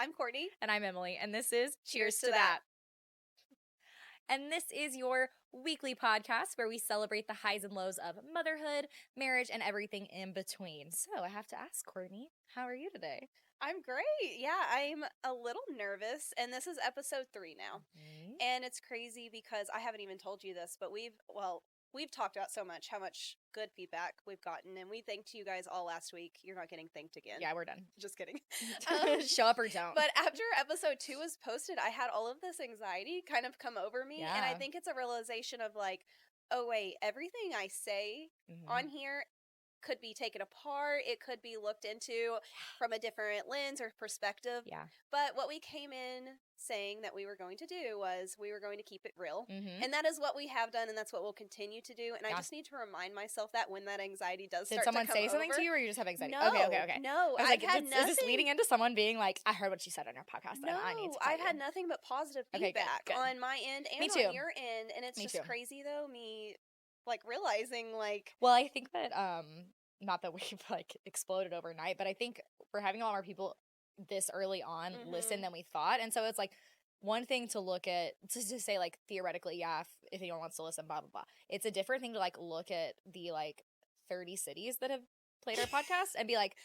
I'm Kortnie. And I'm Emily, and this is Cheers to That. And this is your weekly podcast where we celebrate the highs and lows of motherhood, marriage, and everything in between. So I have to ask, Kortnie, how are you today? I'm great. Yeah, I'm a little nervous, and this is episode 3 now. Mm-hmm. And it's crazy because I haven't even told you this, but we've talked about so much how much good feedback we've gotten, and we thanked you guys all last week. You're not getting thanked again. Yeah, we're done. Just kidding. Show up or don't. But after episode 2 was posted, I had all of this anxiety kind of come over me, and I Yeah. think it's a realization of like, oh wait, everything I say on here could be taken apart. It could be looked into from a different lens or perspective. Yeah. But what we came in saying that we were going to do was we were going to keep it real. Mm-hmm. And that is what we have done, and that's what we'll continue to do. And Yeah. I just need to remind myself that when that anxiety does Did start someone to come say something over, to you, or you just have anxiety? No, Okay. No, I was like, had is nothing. this leading into someone being like, I heard what she said on your podcast, and I need to tell I've you. had nothing but positive Okay, feedback good. on my end and Me too. on your end. And it's Me just too. crazy, though, me, like, realizing, like... Well, I think that, not that we've, like, exploded overnight, but I think we're having a lot more people this early on listen than we thought. And so it's, like, one thing to look at, to say, like, theoretically, yeah, if anyone wants to listen, blah, blah, blah. It's a different thing to, like, look at the, like, 30 cities that have played our podcast and be like,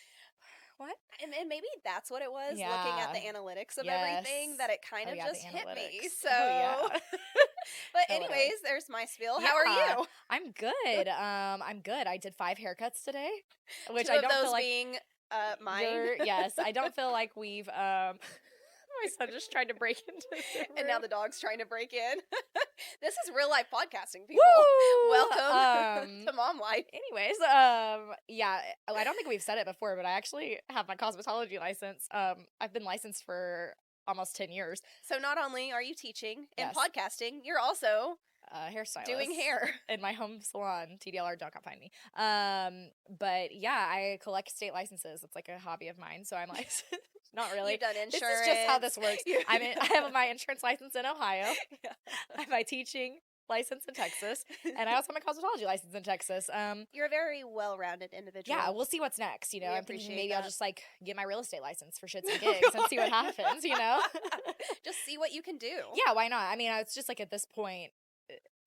what? And maybe that's what it was, looking at Yeah. the analytics of Yes. everything, that it kind Oh, of yeah, just the hit me. analytics. So, Oh, yeah. but Totally. anyways, there's my spiel. How are Yeah. you? I'm good. I'm good. I did 5 haircuts today, which 2 I of don't those feel like being mine. Yes, I don't feel like we've my son just tried to break into the room. And now the dog's trying to break in. This is real life podcasting, people. Woo! Welcome to Mom Life. Anyways, yeah, I don't think we've said it before, but I actually have my cosmetology license. I've been licensed for almost 10 years. So not only are you teaching and Yes. podcasting, you're also Hairstylist. doing hair. In my home salon, TDLR, don't come find me. But yeah, I collect state licenses. It's like a hobby of mine, so I'm like, not really. You've done insurance. This is just how this works. I have my insurance license in Ohio. Yeah. I have my teaching license in Texas, and I also have my cosmetology license in Texas. You're a very well-rounded individual. Yeah, we'll see what's next. You know, We I'm thinking appreciate maybe that. I'll just like get my real estate license for shits and gigs and see what happens. You know, Just see what you can do. yeah, why not? I mean, it's just like at this point,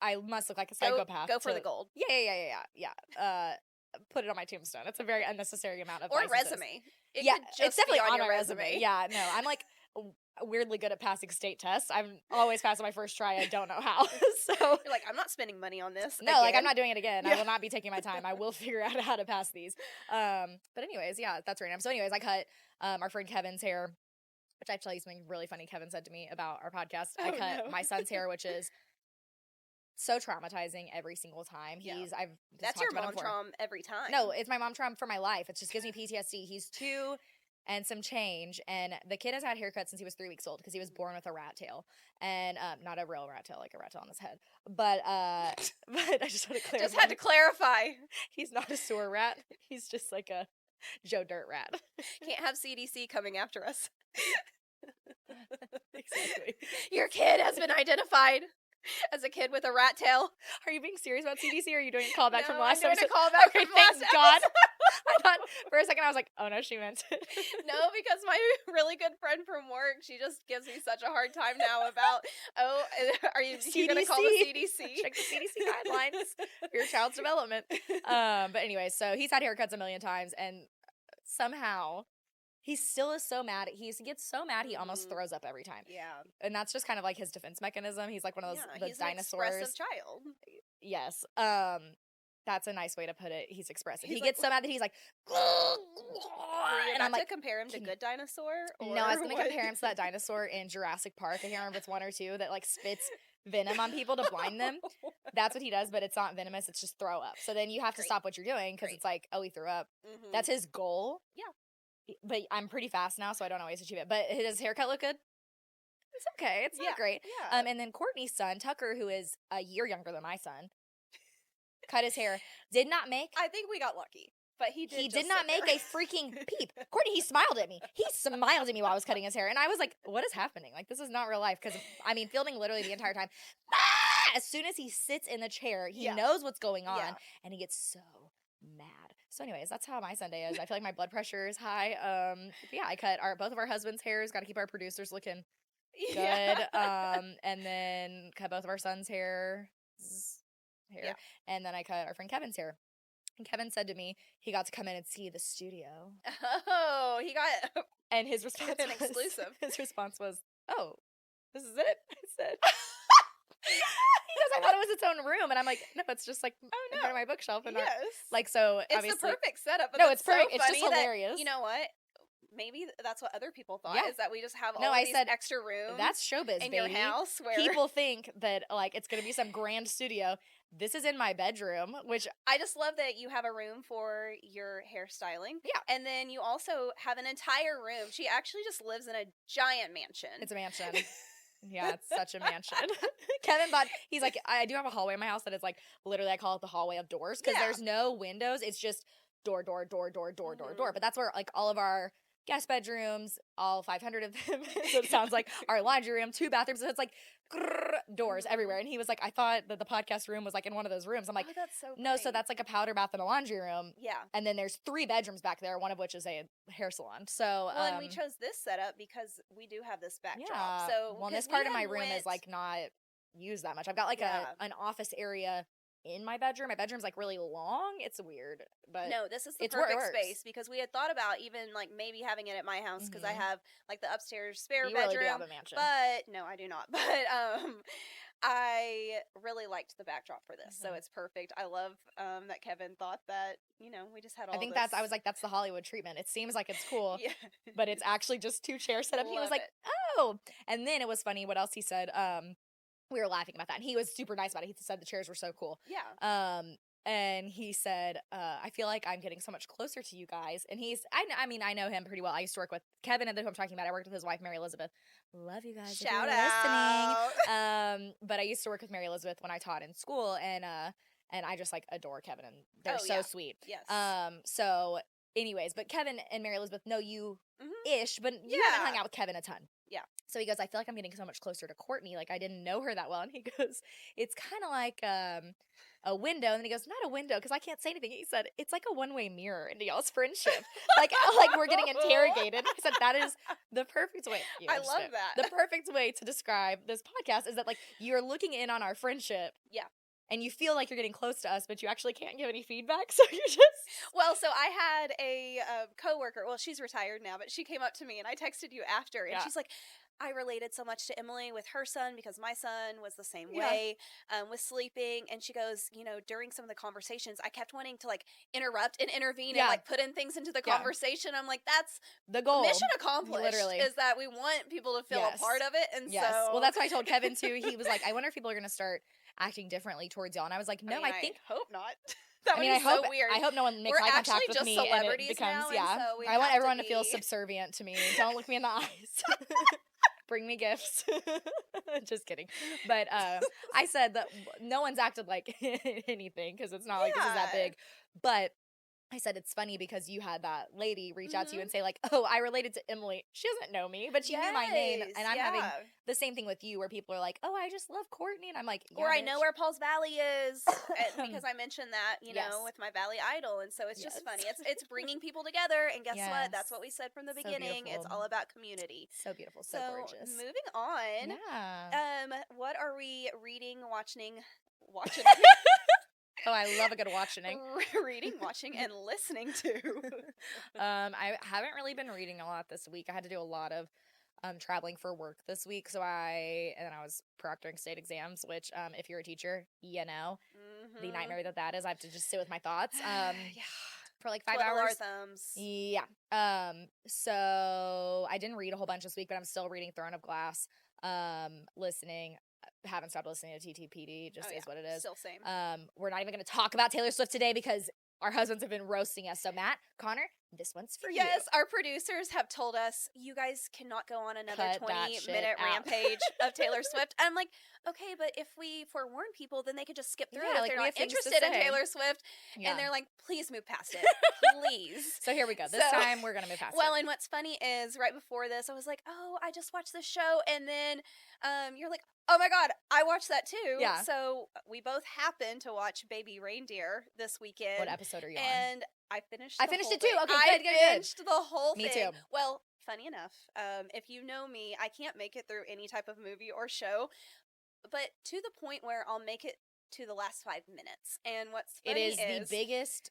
I must look like a psychopath. Go for the gold. Yeah. Put it on my tombstone. It's a very unnecessary amount of Or licenses. resume. It Yeah, could just it's definitely be on on your my resume. Yeah, no, I'm like weirdly good at passing state tests. I'm always passing my first try. I don't know how. So You're like, I'm not spending money on this. no, like I'm again. not doing it again. Yeah. I will not be taking my time. I will figure out how to pass these. But anyways, yeah, that's random. So anyways, I cut our friend Kevin's hair, which I have to tell you something really funny Kevin said to me about our podcast. I Oh, cut no. my son's hair, which is so traumatizing every single time. Yeah. I've just That's talked your about it mom before. traum every time. No, it's my mom trauma for my life. It just gives me PTSD. He's 2 and some change, and the kid has had haircuts since he was 3 weeks old because he was born with a rat tail, and not a real rat tail, like a rat tail on his head. But I just want to clarify. Just had to clarify. He's not a sewer rat. He's just like a Joe Dirt rat. Can't have CDC coming after us. Exactly. Your kid has been identified as a kid with a rat tail. Are you being serious about CDC, or are you doing a callback from No, last I'm doing episode? a callback Okay, from thank last God. episode. I thought for a second I was like, oh no, she meant it. No, because my really good friend from work, she just gives me such a hard time now about, are you going to call the CDC? Check the CDC guidelines for your child's development. But anyway, so he's had haircuts a million times, and somehow he still is so mad. He gets so mad he almost throws up every time. Yeah. And that's just kind of like his defense mechanism. He's like one of those He's dinosaurs. an expressive child. Yes. That's a nice way to put it. He's expressive. He's he like, gets so mad that he's like, Were you and about I'm like, to compare him to Good Dinosaur? Or no, I was going to what? compare him to that dinosaur in Jurassic Park. I can't remember if it's 1 or 2 that like spits venom on people to blind them. That's what he does, but it's not venomous. It's just throw up. So then you have to Great. stop what you're doing because Great. it's like, oh, he threw up. Mhm. That's his goal. Yeah. But I'm pretty fast now, so I don't always achieve it. But his haircut look good? It's okay. It's not great. Yeah. And then Courtney's son, Tucker, who is a year younger than my son, cut his hair. Did not make. I think we got lucky, but he did. He just did not sit make there. a freaking peep. Courtney, he smiled at me. He smiled at me while I was cutting his hair. And I was like, what is happening? Like, this is not real life. Because, I mean, filming literally the entire time. As soon as he sits in the chair, he Yeah. knows what's going on. Yeah. And he gets so mad. So anyways, that's how my Sunday is. I feel like my blood pressure is high. But yeah, I cut both of our husbands' hairs. Got to keep our producers looking good. Yeah. And then cut both of our sons' hair. Yeah. And then I cut our friend Kevin's hair. And Kevin said to me he got to come in and see the studio. Oh, he got And his response an exclusive. His response was, "Oh, this is it?" I said. Because I thought it was its own room, and I'm like, no, it's just like in front of my bookshelf, and yes, like so. It's obviously, the perfect setup. But no, it's so perfect. It's funny just hilarious. That, you know what? Maybe that's what other people thought, Yeah. is that we just have all I these said, extra rooms. That's showbiz, in baby. your house where People think that like it's gonna be some grand studio. This is in my bedroom, which I just love that you have a room for your hairstyling. Yeah. And then you also have an entire room. She actually just lives in a giant mansion. It's a mansion. Yeah, it's such a mansion. Kevin thought, he's like, I do have a hallway in my house that is like, literally I call it the hallway of doors, because there's no windows. It's just door. But that's where like all of our guest bedrooms, all 500 of them, so it sounds like our laundry room, 2 bathrooms, so it's like doors everywhere. And he was like, I thought that the podcast room was like in one of those rooms. I'm like, oh, that's so no, great. so that's like a powder bath and a laundry room. Yeah. And then there's 3 bedrooms back there, one of which is a hair salon. So well, and we chose this setup because we do have this backdrop. Yeah. So well, this part of my room is like not used that much. I've got like an office area in my bedroom. My bedroom's like really long. It's weird, but no, this is the perfect space, because we had thought about even like maybe having it at my house, because I have like the upstairs spare bedroom. Really do have a mansion. But no, I do not. But I really liked the backdrop for this, so it's perfect. I love that Kevin thought that, we just had all I think this. I was like, that's the Hollywood treatment. It seems like it's cool, yeah. but it's actually just 2 chairs set up. He was like, oh, and then it was funny. What else he said? We were laughing about that, and he was super nice about it. He said the chairs were so cool. Yeah. And he said, I feel like I'm getting so much closer to you guys. And I mean, I know him pretty well. I used to work with Kevin, and who I'm talking about. I worked with his wife, Mary Elizabeth. Love you guys. Shout out. Listening. But I used to work with Mary Elizabeth when I taught in school, and I just like adore Kevin, and they're so sweet. Yes. So anyways, but Kevin and Mary Elizabeth know you ish, but you haven't hung out with Kevin a ton. Yeah. So he goes, I feel like I'm getting so much closer to Kortnie. Like I didn't know her that well. And he goes, it's kind of like a window. And then he goes, not a window, because I can't say anything. He said, it's like a one-way mirror into y'all's friendship. like we're getting interrogated. He said, that is the perfect way. I love that. The perfect way to describe this podcast is that like you're looking in on our friendship. Yeah. And you feel like you're getting close to us, but you actually can't give any feedback. So you're just... Well, so I had a coworker. Well, she's retired now, but she came up to me, and I texted you after, and she's like, I related so much to Emily with her son, because my son was the same way with sleeping. And she goes, during some of the conversations, I kept wanting to like interrupt and intervene and like put in things into the conversation. I'm like, that's the goal. Mission accomplished. Literally. Is that we want people to feel a part of it. And so, well, that's what I told Kevin too. He was like, I wonder if people are going to start acting differently towards y'all. And I was like, no, I think hope not. That would I be so weird. I hope no one makes eye contact with me, and it becomes now, so I want everyone to feel subservient to me. Don't look me in the eyes. Bring me gifts. Just kidding. But I said that no one's acted like anything, because it's not like this is that big. But I said it's funny because you had that lady reach out to you and say like, oh, I related to Emily. She doesn't know me, but she knew my name. And I'm having the same thing with you, where people are like, oh, I just love Kortnie. And I'm like, or I know where Paul's Valley is, because I mentioned that, with my Valley Idol. And so it's just funny. It's bringing people together. And guess what? That's what we said from the beginning. It's all about community. So beautiful. So gorgeous. Moving on. Yeah. What are we reading, watching? Oh, I love a good watching. Reading, watching, and listening to. I haven't really been reading a lot this week. I had to do a lot of traveling for work this week. And then I was proctoring state exams, which if you're a teacher, the nightmare that is. I have to just sit with my thoughts. For like 5 hours. Yeah. So I didn't read a whole bunch this week, but I'm still reading Throne of Glass. Listening. Haven't stopped listening to TTPD. Just is what it is. Still same. We're not even going to talk about Taylor Swift today because our husbands have been roasting us. So Matt, Connor, this one's for you. Yes, our producers have told us you guys cannot go on another 20-minute rampage of Taylor Swift. And I'm like, okay, but if we forewarn people, then they could just skip through it if they're not interested in Taylor Swift. And they're like, please move past it. Please. So here we go. This time we're going to move past it. Well, and what's funny is right before this, I was like, oh, I just watched this show. And then you're like, Oh my God, I watched that too. Yeah. So we both happened to watch Baby Reindeer this weekend. What episode are you on? And I finished I finished it too. thing. Okay, good. I finished the whole Me thing. too. Well, funny enough, if you know me, I can't make it through any type of movie or show, but to the point where I'll make it to the last 5 minutes. And what's funny is the biggest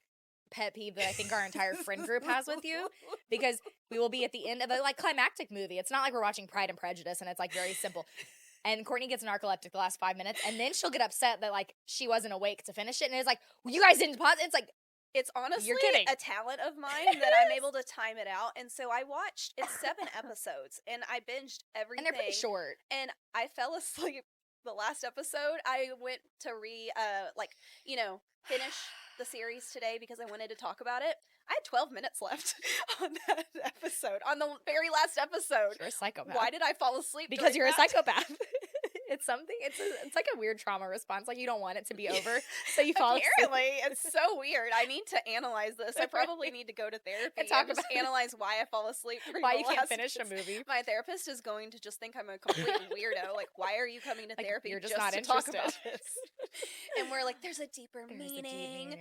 pet peeve that I think our entire friend group has with you, because we will be at the end of a like climactic movie. It's not like we're watching Pride and Prejudice and it's like very simple. And Kortnie gets narcoleptic the last 5 minutes, and then she'll get upset that like she wasn't awake to finish it, and it's like, well, you guys didn't pause. It's like, it's honestly you're kidding. A talent of mine that I'm able to time it out. And so I watched, it's 7 episodes, and I binged everything. And they're pretty short. And I fell asleep the last episode. I went to finish the series today because I wanted to talk about it. I had 12 minutes left on that episode, on the very last episode. You're a psychopath. Why did I fall asleep? Because you're a psychopath. It's something. It's like a weird trauma response. Like you don't want it to be over, so you fall asleep. Apparently, it's so weird. I need to analyze this. I probably need to go to therapy and just analyze why I fall asleep. Why you can't finish a movie. My therapist is going to just think I'm a complete weirdo. Like, why are you coming to therapy? You're just not to interested. Talk about this? And we're like, there's a deeper meaning.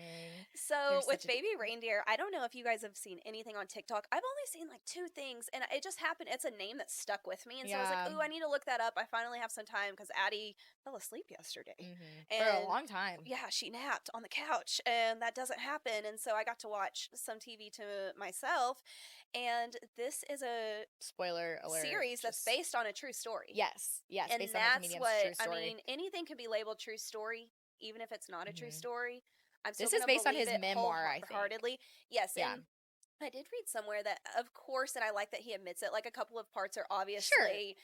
So with Baby Reindeer, I don't know if you guys have seen anything on TikTok. I've only seen like 2 things, and it just happened. It's a name that stuck with me, and so I was like, ooh, I need to look that up. I finally have some time because Addie fell asleep yesterday. For a long time. Yeah, she napped on the couch, and that doesn't happen. And so I got to watch some TV to myself, and this is a spoiler alert series that's based on a true story. Yes, and based that's on the comedian's what true story. I mean. Anything can be labeled true story, even if it's not a true story. This is based on his memoir, I think. Wholeheartedly, yes. Yeah. And I did read somewhere that, of course, and I like that he admits it. Like a couple of parts are obviously,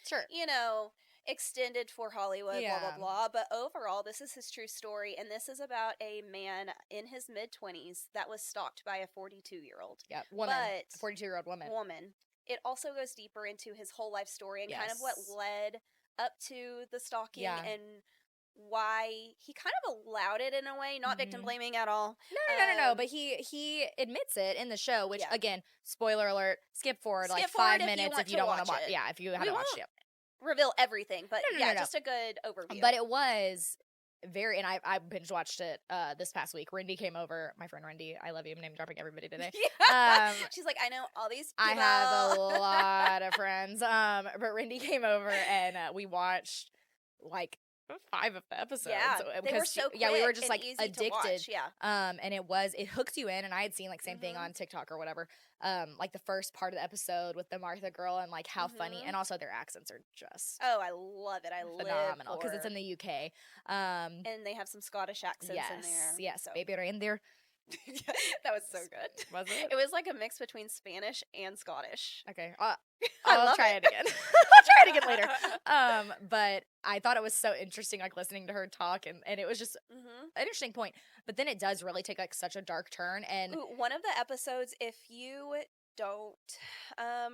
extended for Hollywood, blah, blah, blah. But overall, this is his true story. And this is about a man in his mid-20s that was stalked by a 42-year-old. Yeah, woman. A 42-year-old woman. It also goes deeper into his whole life story and kind of what led up to the stalking and why he kind of allowed it in a way, not victim blaming at all. No. But he admits it in the show, which again, spoiler alert, skip forward like 5 minutes if you don't want to watch it. Yeah, if you haven't watched it. Reveal everything, but just a good overview. But it was very, and I binge watched it this past week. Rindy came over, my friend Rindy. I love you. I'm name dropping everybody today. She's like, I know all these people. I have a lot of friends. But Rindy came over and we watched like 5 of the episodes. Yeah, they were so quick. Yeah, we were just like addicted. Watch, and it hooks you in. And I had seen like same thing on TikTok or whatever. Like the first part of the episode with the Martha girl and like how funny, and also their accents are just I love it. I phenomenal because it's in the UK. And they have some Scottish accents in there. Yes, so. Baby reindeer. That was so good. Was it? It was like a mix between Spanish and Scottish. Okay. I'll try it again. I'll try it again later. But I thought it was so interesting, like listening to her talk, and it was just an interesting point. But then it does really take like such a dark turn. And one of the episodes, if you don't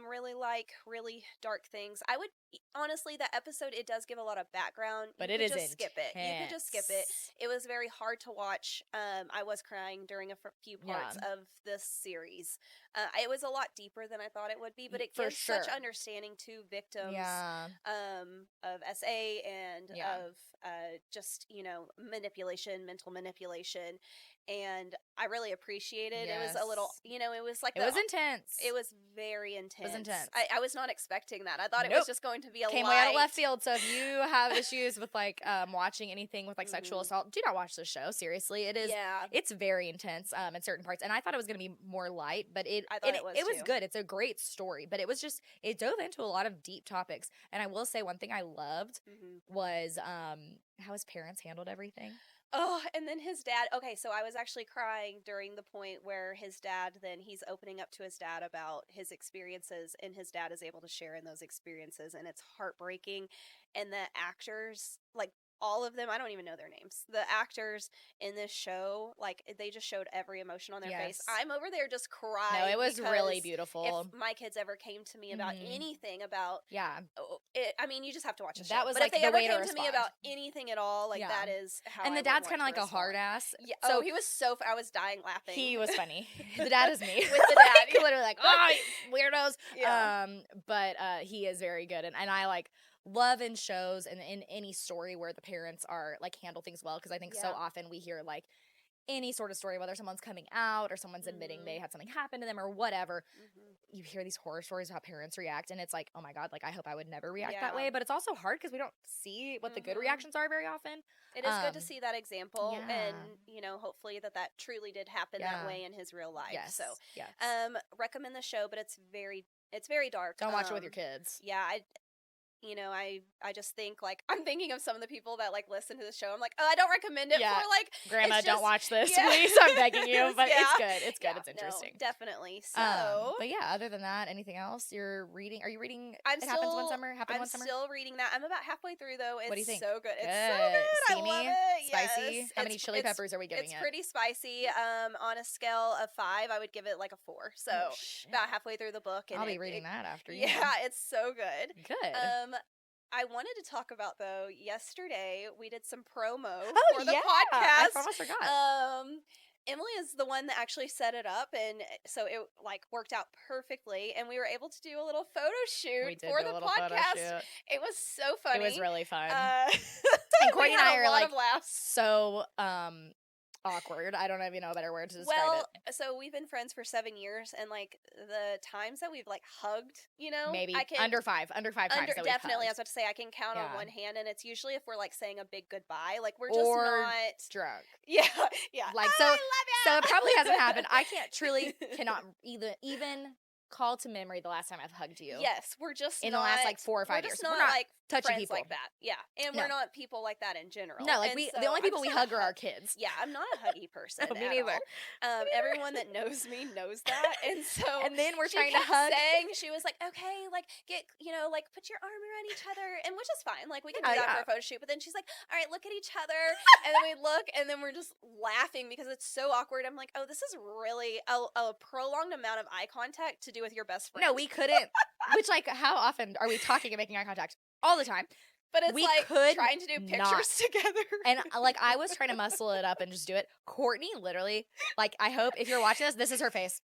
really like really dark things, I would honestly, that episode, it does give a lot of background, but you it could is just skip it. You could just skip it. It was very hard to watch. I was crying during a few parts of this series. It was a lot deeper than I thought it would be, but it gives such understanding to victims of SA and of just manipulation, mental manipulation. And I really appreciated it. It was a little, it was like it was intense. It was very intense. It was intense. I was not expecting that. I thought it was just going to be came way out of left field. So if you have issues with like watching anything with like sexual assault, do not watch the show. Seriously, it is. Yeah. It's very intense in certain parts, and I thought it was going to be more light, but it was good. It's a great story, but it dove into a lot of deep topics. And I will say one thing I loved was how his parents handled everything. Oh, and then his dad. Okay, so I was actually crying during the point where his dad, then he's opening up to his dad about his experiences, and his dad is able to share in those experiences, and it's heartbreaking. And the actors, like all of them, I don't even know their names. The actors in this show, like they just showed every emotion on their face. I'm over there just crying. No, it was really beautiful. If my kids ever came to me about anything about I mean, you just have to watch the show. That was, but like, if they the ever way to came to me respond. about anything at all, like, Yeah. that is how And I the dad's kind of like a hard ass. Yeah. So he was I was dying laughing. he was funny. The dad is me. With the dad. Like, literally like, oh, weirdos. Yeah. But he is very good. And I like love in shows and in any story where the parents are like handle things well. Because I think so often we hear like any sort of story, whether someone's coming out or someone's admitting they had something happen to them or whatever, you hear these horror stories of how parents react, and it's like, oh my God, like I hope I would never react that way. But it's also hard because we don't see what the good reactions are very often. It is good to see that example, and Yeah. hopefully that truly did happen that way in his real life. Yes. So, yes. recommend the show, but it's very dark. Don't watch it with your kids. Yeah, I just think, like, I'm thinking of some of the people that, like, listen to the show. I'm like, oh, I don't recommend it for, like, Grandma, it's don't just- watch this, yeah. please. I'm begging you. But it's good. It's good. Yeah, It's interesting. No, definitely. So, but yeah, other than that, anything else you're reading? Are you reading Happens One Summer? I'm still reading that. I'm about halfway through, though. It's what do you think? so good. It's Good. so good. Steamy? I love it. Spicy? Yes. How many chili peppers are we giving it? It's pretty spicy. On a scale of 5, I would give it like a 4. So about halfway through the book. And I'll be reading that after you. Yeah, it's so good. Good. I wanted to talk about, though, yesterday we did some promo for the I podcast. almost forgot. Emily is the one that actually set it up, and so it like worked out perfectly, and we were able to do a little photo shoot for the podcast. It was so funny. It was really fun. And Kortnie and I are like laughs. so awkward. I don't even know a better word to describe it. So we've been friends for 7 years, and like the times that we've like hugged, maybe I can, under five times. That definitely, we've I was about to say I can count on one hand, and it's usually if we're like saying a big goodbye, like we're just or not drunk. Yeah. Like I love you! So it probably hasn't happened. I cannot even call to memory the last time I've hugged you. Yes, we're just in not, the last like 4 or 5 years. We're not like touching friends people like that. Yeah, and we're not people like that in general. No, like and the only people we hug are our kids. Yeah, I'm not a huggy person. No, me neither. Everyone that knows me knows that, and so and then we're she trying to hug. She was like, okay, like get like put your arm around each other, and which is fine. Like we can do that for a photo shoot. But then she's like, all right, look at each other, and then we look, and then we're just laughing because it's so awkward. I'm like, oh, this is really a prolonged amount of eye contact to do with your best friend. No, we couldn't. Which, like, how often are we talking and making eye contact? All the time. But it's like trying to do pictures together. And, like, I was trying to muscle it up and just do it. Kortnie, literally, like, I hope if you're watching this is her face.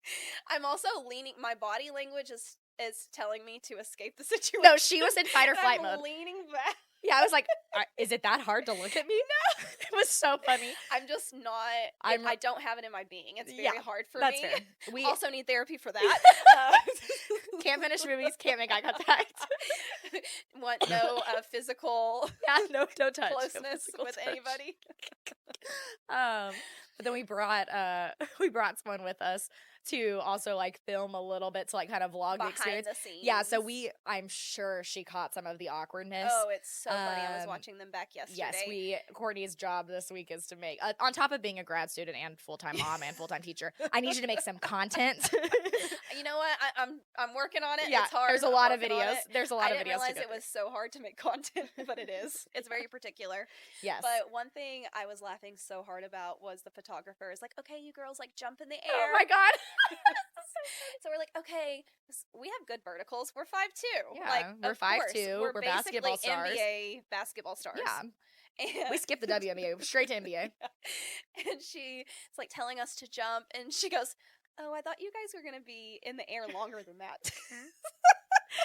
I'm also leaning. My body language is telling me to escape the situation. No, she was in fight or flight mode. I'm leaning back. Yeah, I was like, is it that hard to look at me? No. It was so funny. I'm just not, I don't have it in my being. It's very hard for that's me. Fair. We also need therapy for that. Can't finish movies, can't make eye contact. Want no physical no touch. Closeness with anybody. But then we brought someone with us to also like film a little bit to like kind of vlog the experience. Behind the scenes. Yeah, so I'm sure she caught some of the awkwardness. Oh, it's so funny. I was watching them back yesterday. Yes, Kortnie's job this week is to make, on top of being a grad student and full-time mom and full-time teacher, I need you to make some content. You know what? I'm working on it. Yeah, it's hard. There's a lot of videos. There's a lot of videos. I didn't realize it was so hard to make content, but it is. It's very particular. Yes. But one thing I was laughing so hard about was the photographer is like, okay, you girls like jump in the air. Oh my God. So we're like, okay, we have good verticals. We're 5'2". Yeah, like, we're 5'2". We're basketball stars. NBA basketball stars. Yeah. And we skipped the WNBA straight to NBA. Yeah. And she's like telling us to jump, and she goes, oh, I thought you guys were going to be in the air longer than that.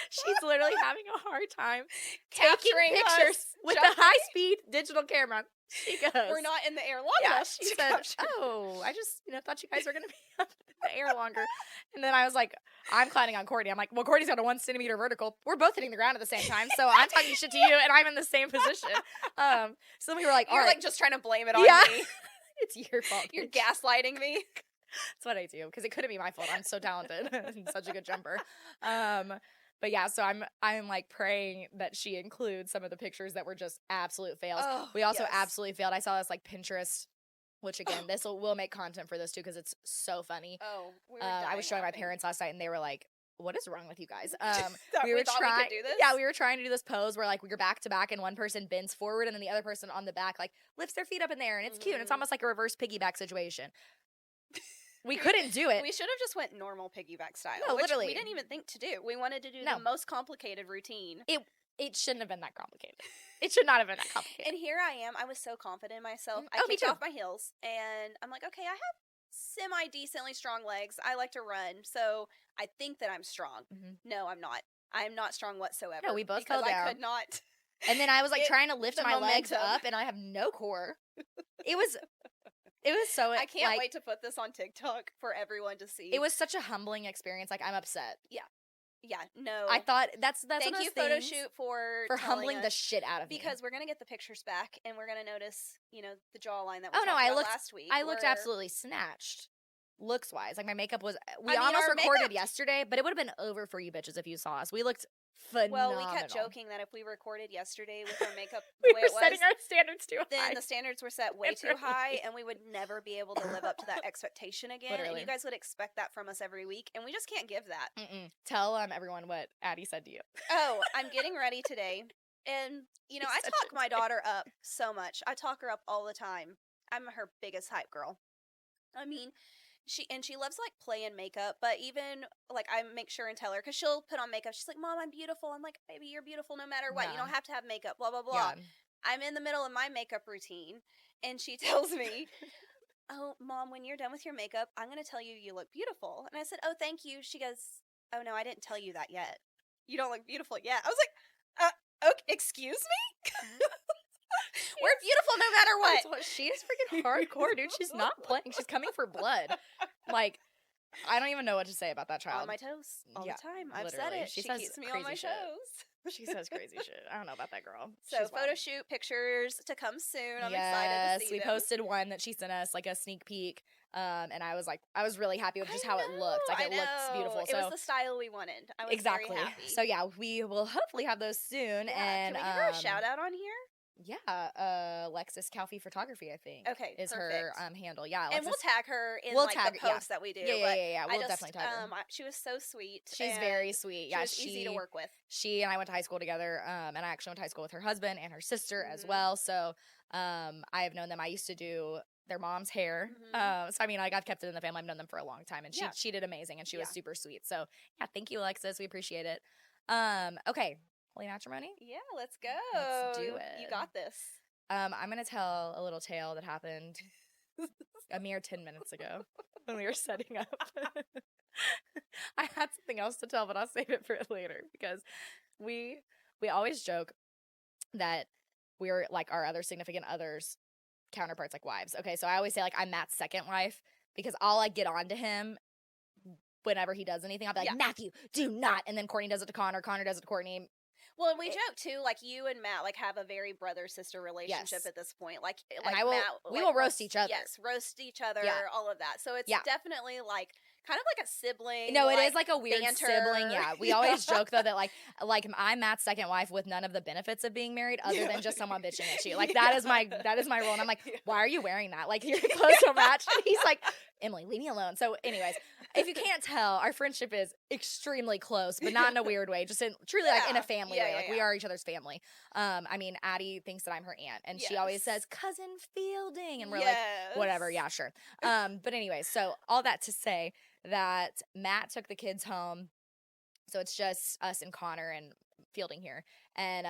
She's literally having a hard time capturing taking pictures with a high-speed digital camera. She goes, we're not in the air long enough. She said, oh, I just thought you guys were going to be up in the air longer. And then I was like, I'm clowning on Kortnie. I'm like, well, Kortnie's got a 1 centimeter vertical. We're both hitting the ground at the same time. So I'm talking shit to you, and I'm in the same position. So then we were like, you're like just trying to blame it on me. It's your fault. You're gaslighting me. That's what I do, because it couldn't be my fault. I'm so talented and such a good jumper. But yeah, so I'm like praying that she includes some of the pictures that were just absolute fails. Oh, we also absolutely failed. I saw this like Pinterest, which again, we'll make content for this too because it's so funny. Oh, we were I was showing my parents last night, and they were like, "What is wrong with you guys?" we were trying. We could do this? Yeah, we were trying to do this pose where like we're back to back, and one person bends forward, and then the other person on the back like lifts their feet up in the air, and it's cute. And it's almost like a reverse piggyback situation. We couldn't do it. We should have just went normal piggyback style. No, which literally. we didn't even think to do. We wanted to do the most complicated routine. it shouldn't have been that complicated. It should not have been that complicated. And here I am. I was so confident in myself. I me kicked too. off my heels, and I'm like, okay, I have semi-decently strong legs. I like to run, so I think that I'm strong. No, I'm not. I'm not strong whatsoever. No, we both fell because down. I could not. And then I was like trying to lift the my legs momentum. up, and I have no core. It was so. I can't wait to put this on TikTok for everyone to see. It was such a humbling experience. Like, I'm upset. Yeah, no. I thought that's Thank you, photo shoot, for humbling the shit out of me. Because we're gonna get the pictures back, and we're gonna notice, the jawline that we talked about last week. I looked absolutely snatched, looks wise. Like, my makeup was. We almost recorded yesterday, but it would have been over for you bitches if you saw us. We looked phenomenal. Well, we kept joking that if we recorded yesterday with our makeup we the way were it was, setting our standards too high. Then the standards were set way too high, and we would never be able to live up to that expectation again. Literally. And you guys would expect that from us every week, and we just can't give that. Tell everyone what Addie said to you. Oh, I'm getting ready today, and I talk my daughter up so much. I talk her up all the time. I'm her biggest hype girl. I mean, she loves like play and makeup, but even like I make sure and tell her, because she'll put on makeup. She's like, "Mom, I'm beautiful." I'm like, "Baby, you're beautiful no matter what. You don't have to have makeup." Blah blah blah. Yeah. I'm in the middle of my makeup routine, and she tells me, "Oh, Mom, when you're done with your makeup, I'm gonna tell you you look beautiful." And I said, "Oh, thank you." She goes, "Oh no, I didn't tell you that yet. You don't look beautiful yet." I was like, "Okay, excuse me." We're beautiful no matter what. She is freaking hardcore, dude. She's not playing. She's coming for blood. Like, I don't even know what to say about that child. On my toes all the time. I've said it. She keeps me on my toes. She says crazy shit. I don't know about that girl. So photo shoot pictures to come soon. I'm excited to see them. We posted one that she sent us, like a sneak peek. And I was really happy with just how it looked. Like, it looked beautiful. It was the style we wanted. I was very happy. So yeah, we will hopefully have those soon. Yeah. And can we give her a shout out on here? Yeah, Lexus Calfee Photography, I think. Okay, is perfect. her handle. Yeah, Alexis, and we'll tag her in the posts that we do. Yeah. We'll definitely tag her. She was so sweet. She's very sweet. Yeah, she was easy to work with. She and I went to high school together. And I actually went to high school with her husband and her sister as well. So, I have known them. I used to do their mom's hair. So I mean, like, I've kept it in the family. I've known them for a long time, and she did amazing, and she was super sweet. So yeah, thank you, Alexis. We appreciate it. Okay, Holy Matrimony. Yeah, let's go. Let's do it. You got this. I'm gonna tell a little tale that happened a mere 10 minutes ago when we were setting up. I had something else to tell, but I'll save it for later, because we always joke that we're like our other significant others' counterparts, like wives. Okay, so I always say, like, I'm Matt's second wife, because I'll like get on to him whenever he does anything. I'll be like, Matthew, do not. And then Kortnie does it to Connor does it to Kortnie. Well, and we joke too, like, you and Matt like have a very brother-sister relationship at this point. Like and Matt, we will roast each other. Yes, roast each other, all of that. So it's definitely like kind of like a sibling. No, it is like a weird sibling. Yeah, we always joke though that like I'm Matt's second wife with none of the benefits of being married, other than just someone bitching at you. Like, that is my role. And I'm like, why are you wearing that? Like, your clothes don't match. And he's like, Emily, leave me alone. So, anyways, if you can't tell, our friendship is extremely close, but not in a weird way. Just truly like in a family way. Like, we are each other's family. I mean, Addie thinks that I'm her aunt, and she always says cousin Fielding, and we're like, whatever, yeah, sure. But anyways, so all that to say that Matt took the kids home, so it's just us and Connor and Fielding here, and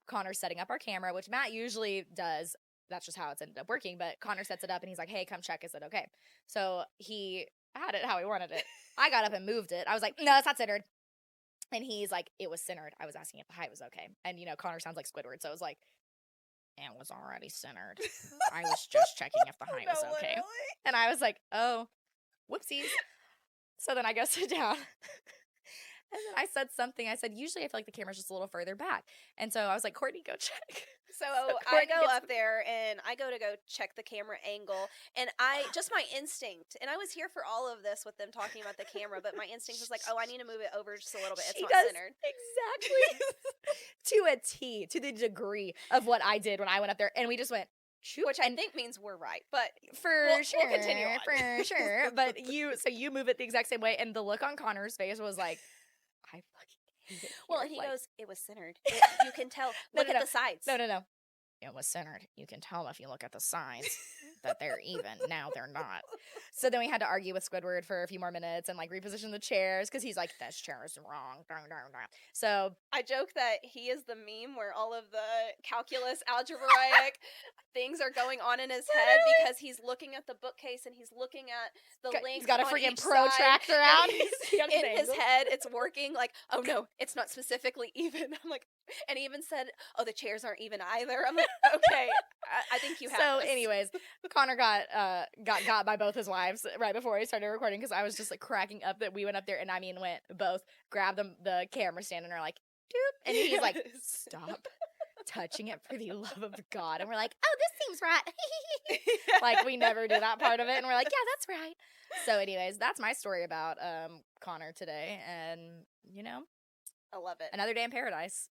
Connor's setting up our camera, which Matt usually does. That's just how it's ended up working. But Connor sets it up, and he's like, hey, come check. Is it okay? So he had it how he wanted it. I got up and moved it. I was like, no, it's not centered. And he's like, it was centered. I was asking if the height was okay. And, Connor sounds like Squidward. So it was like, it was already centered. I was just checking if the height was okay. Really? And I was like, oh, whoopsies. So then I go sit down. And then I said something. I said, usually I feel like the camera's just a little further back. And so I was like, Kortnie, go check. So I go up there, and I go check the camera angle, and just my instinct, and I was here for all of this with them talking about the camera, but my instinct was like, oh, I need to move it over just a little bit. It's not centered. Exactly. To a T, to the degree of what I did when I went up there, and we just went, shoot. Which I think means we're right, but we'll continue on. For sure. But you move it the exact same way, and the look on Connor's face was like, I fucking hate it. Well, and he goes, it was centered. You can tell. Look at the sides. No. it was centered. You can tell if you look at the signs that they're even. Now they're not. So then we had to argue with Squidward for a few more minutes and like reposition the chairs because he's like, this chair is wrong. So I joke that he is the meme where all of the calculus, algebraic things are going on in his head because he's looking at the bookcase and he's looking at the links. He's got a freaking protractor out. In his head, it's working like, oh no, it's not specifically even. I'm like, and he even said, oh, the chairs aren't even either. I'm like, okay, I think you have So this. anyways, Connor got by both his wives right before we started recording because I was just like cracking up that we went up there and I mean went both grabbed the camera stand and are like, doop, and he's like, stop touching it for the love of God. And we're like, oh, this seems right. Like we never do that part of it. And we're like, yeah, that's right. So anyways, that's my story about Connor today. And you know, I love it. Another day in paradise.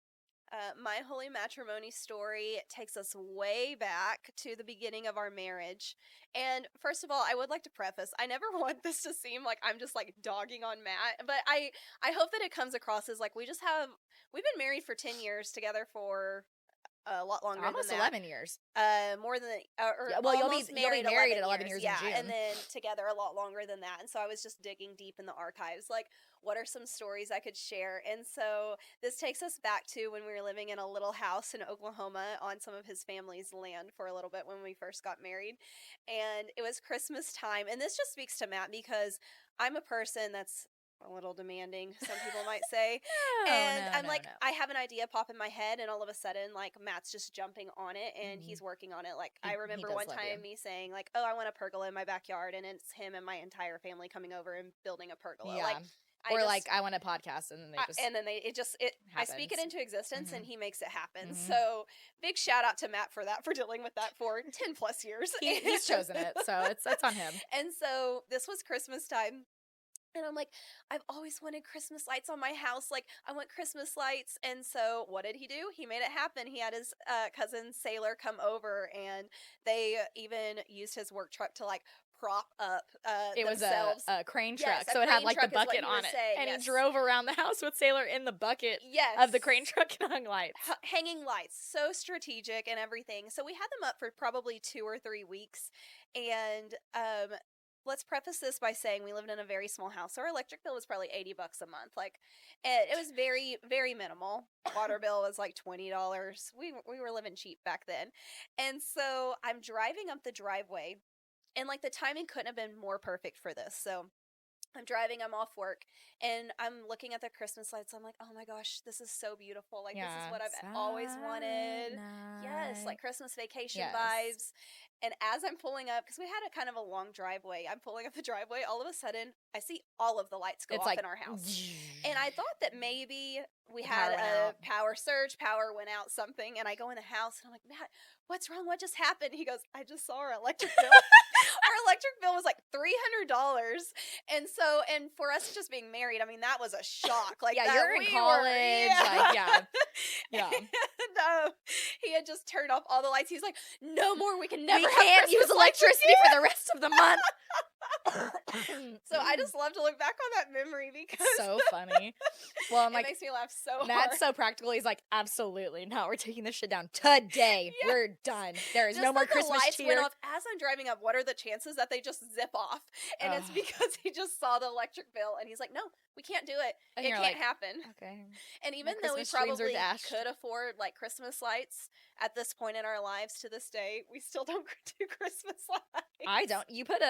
My holy matrimony story takes us way back to the beginning of our marriage. And first of all, I would like to preface, I never want this to seem like I'm just like dogging on Matt, but I hope that it comes across as like we've been married for 10 years, together for a lot longer almost than that. 11 years. More than you'll be married at 11 years yeah, in June. and then together a lot longer than that. And so I was just digging deep in the archives, like what are some stories I could share? And so this takes us back to when we were living in a little house in Oklahoma on some of his family's land for a little bit when we first got married. And it was Christmas time. And this just speaks to Matt because I'm a person that's a little demanding, some people might say. I'm like, I have an idea pop in my head, and all of a sudden, like, Matt's just jumping on it, and he's working on it. Like, I remember one time me saying, like, oh, I want a pergola in my backyard, and it's him and my entire family coming over and building a pergola. Yeah. Like, I want a podcast, and then I speak it into existence, and he makes it happen. So big shout out to Matt for that, for dealing with that for 10 plus years. He's chosen it, so it's on him. And so this was Christmas time. And I'm like, I've always wanted Christmas lights on my house. Like, I want Christmas lights. And so what did he do? He made it happen. He had his cousin Sailor come over, and they even used his work truck to, like, prop up it themselves. Was a crane truck. So it had, like, the bucket on it. And he drove around the house with Sailor in the bucket of the crane truck and hung lights. Hanging lights. So strategic and everything. So we had them up for probably 2 or 3 weeks. And let's preface this by saying we lived in a very small house. So our electric bill was probably $80 a month. Like, it was very, very minimal. Water bill was like $20. We were living cheap back then. And so I'm driving up the driveway, and like the timing couldn't have been more perfect for this. So I'm driving, I'm off work, and I'm looking at the Christmas lights. I'm like, oh my gosh, this is so beautiful. Like, this is what I've always wanted. Yes, like Christmas vacation vibes. And as I'm pulling up, because we had a kind of a long driveway, I'm pulling up the driveway, all of a sudden, I see all of the lights go off in our house. And I thought that maybe we had a power surge, power went out, something, and I go in the house, and I'm like, Matt, what's wrong? What just happened? He goes, I just saw our electric bill. Our electric bill was like $300. And so, and for us just being married, I mean, that was a shock. Like, yeah, you're in college. Yeah. And he had just turned off all the lights. He's like, no more. We can never we can't use electricity for the rest of the month. So I just love to look back on that memory because so funny. Well, I'm like, it makes me laugh so hard. Matt's so practical. He's like, absolutely not. We're taking this shit down today. Yeah. We're done. There is no more Christmas lights cheer. Went off as I'm driving up. What are the chances that they just zip off? And it's because he just saw the electric bill, and he's like, no, we can't do it. And it can't happen. Okay. And even though we probably could afford like Christmas lights at this point in our lives, to this day, we still don't do Christmas lights. I don't. You put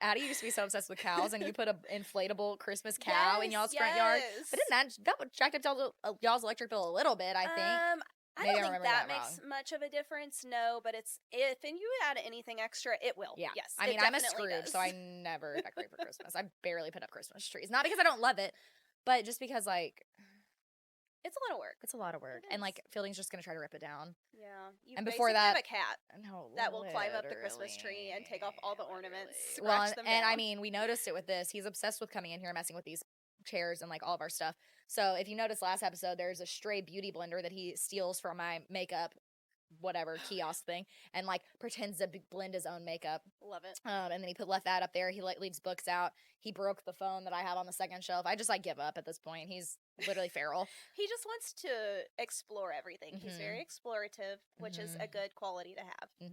Addie used to be so obsessed with cows, and you put an inflatable Christmas cow in y'all's front yard. But that would jack up y'all's electric bill a little bit, I think. I don't think that makes much of a difference, no, but if you add anything extra, it will. Yeah. Yes. I mean, I'm a Scrooge, so I never decorate for Christmas. I barely put up Christmas trees. Not because I don't love it, but just because, like, it's a lot of work. It's a lot of work. And, like, Fielding's just going to try to rip it down. Yeah. And before that, have a cat that will climb up the Christmas tree and take off all the ornaments, scratch them down. And I mean, we noticed it with this. He's obsessed with coming in here and messing with these chairs and, like, all of our stuff. So if you noticed last episode, there's a stray beauty blender that he steals from my makeup whatever kiosk thing and like pretends to blend his own makeup. Love it. And then he left that up there. He leaves books out. He broke the phone that I have on the second shelf. I just like give up at this point. He's literally feral. He just wants to explore everything. He's very explorative, which is a good quality to have.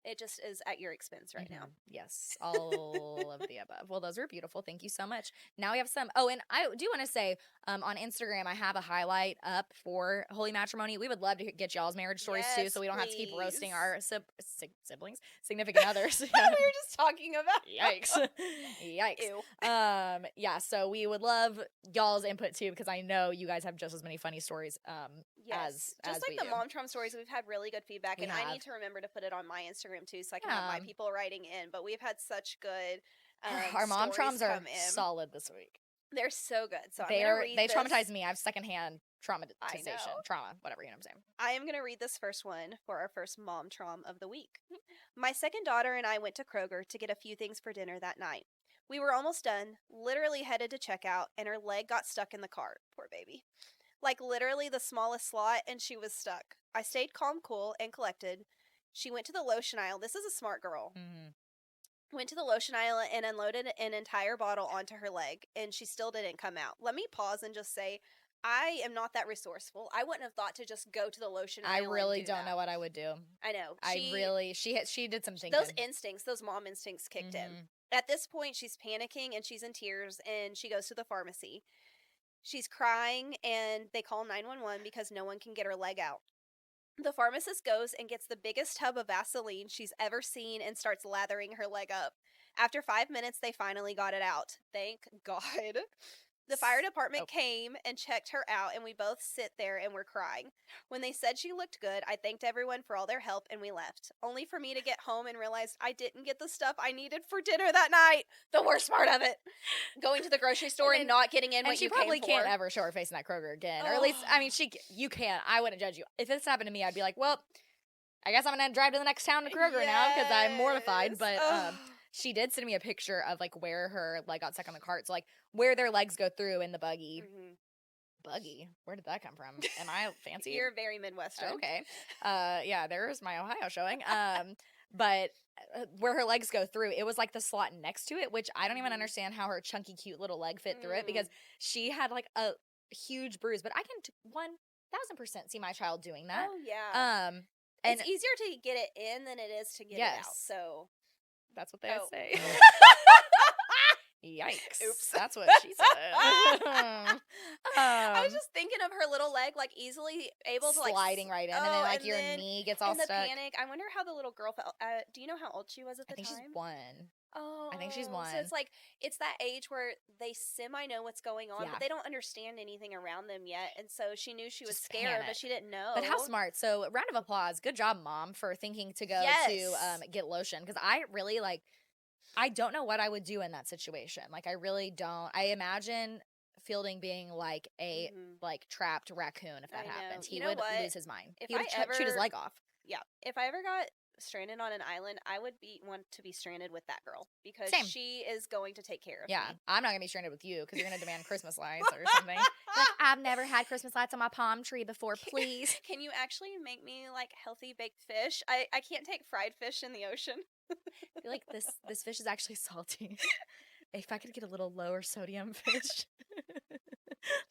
It just is at your expense right now. Yes, all of the above. Well, those were beautiful. Thank you so much. Now we have some. Oh, and I do want to say on Instagram, I have a highlight up for Holy Matrimony. We would love to get y'all's marriage stories too, so we don't have to keep roasting our siblings, significant others. We were just talking about. Yikes. Yikes. Ew. Yeah, so we would love y'all's input too, because I know you guys have just as many funny stories yes. as like we the do. Mom Traum stories, we've had really good feedback, and I need to remember to put it on my Instagram too, so I can have my people writing in. But we've had such good our Mom Traums are solid this week. They're so good. So they traumatized me. I have secondhand traumatization, trauma, whatever, you know what I'm saying. I am going to read this first one for our first Mom Traum of the week. My second daughter and I went to Kroger to get a few things for dinner that night. We were almost done, literally headed to checkout, and her leg got stuck in the cart. Poor baby. Like literally the smallest slot, and she was stuck. I stayed calm, cool, and collected. She went to the lotion aisle. This is a smart girl. Went to the lotion aisle and unloaded an entire bottle onto her leg, and she still didn't come out. Let me pause and just say, I am not that resourceful. I wouldn't have thought to just go to the lotion aisle. I really don't know what I would do. I know. She did some thinking. Those instincts, those mom instincts kicked in. At this point, she's panicking and she's in tears, and she goes to the pharmacy. She's crying, and they call 911 because no one can get her leg out. The pharmacist goes and gets the biggest tub of Vaseline she's ever seen and starts lathering her leg up. After 5 minutes, they finally got it out. Thank God. The fire department came and checked her out, and we both sit there and were crying. When they said she looked good, I thanked everyone for all their help, and we left. Only for me to get home and realize I didn't get the stuff I needed for dinner that night. The worst part of it. Going to the grocery store and not getting in what you came for. And she probably can't ever show her face in that Kroger again. Or at least, I mean, you can't. I wouldn't judge you. If this happened to me, I'd be like, well, I guess I'm going to drive to the next town to Kroger now because I'm mortified. But she did send me a picture of like where her leg got stuck on the cart. So like where their legs go through in the buggy. Buggy? Where did that come from? Am I fancy? You're very Midwestern. Okay. Yeah, there's my Ohio showing. But where her legs go through, it was like the slot next to it, which I don't even understand how her chunky, cute little leg fit through it, because she had like a huge bruise. But I can 1000% see my child doing that. Oh yeah. And it's easier to get it in than it is to get it out. So that's what they say. Yikes. Oops. That's what she said. I was just thinking of her little leg, like easily able to like sliding right in, and then like your knee gets all stuck. And the panic. I wonder how the little girl felt. Do you know how old she was at the time? I think she's 1. Oh, I think she's 1. So it's like, it's that age where they know what's going on, but they don't understand anything around them yet. And so she knew she was scared, but she didn't know. But how smart. So round of applause. Good job, Mom, for thinking to go to get lotion. Because I really I don't know what I would do in that situation. Like, I really don't. I imagine Fielding being like a trapped raccoon if that happens. He would lose his mind. He would shoot his leg off. Yeah. If I ever got stranded on an island, I would want to be stranded with that girl, because she is going to take care of me. Yeah, I'm not gonna be stranded with you because you're gonna demand Christmas lights or something. Like, I've never had Christmas lights on my palm tree before, please. Can you actually make me like healthy baked fish? I can't take fried fish in the ocean. I feel like this fish is actually salty. If I could get a little lower sodium fish.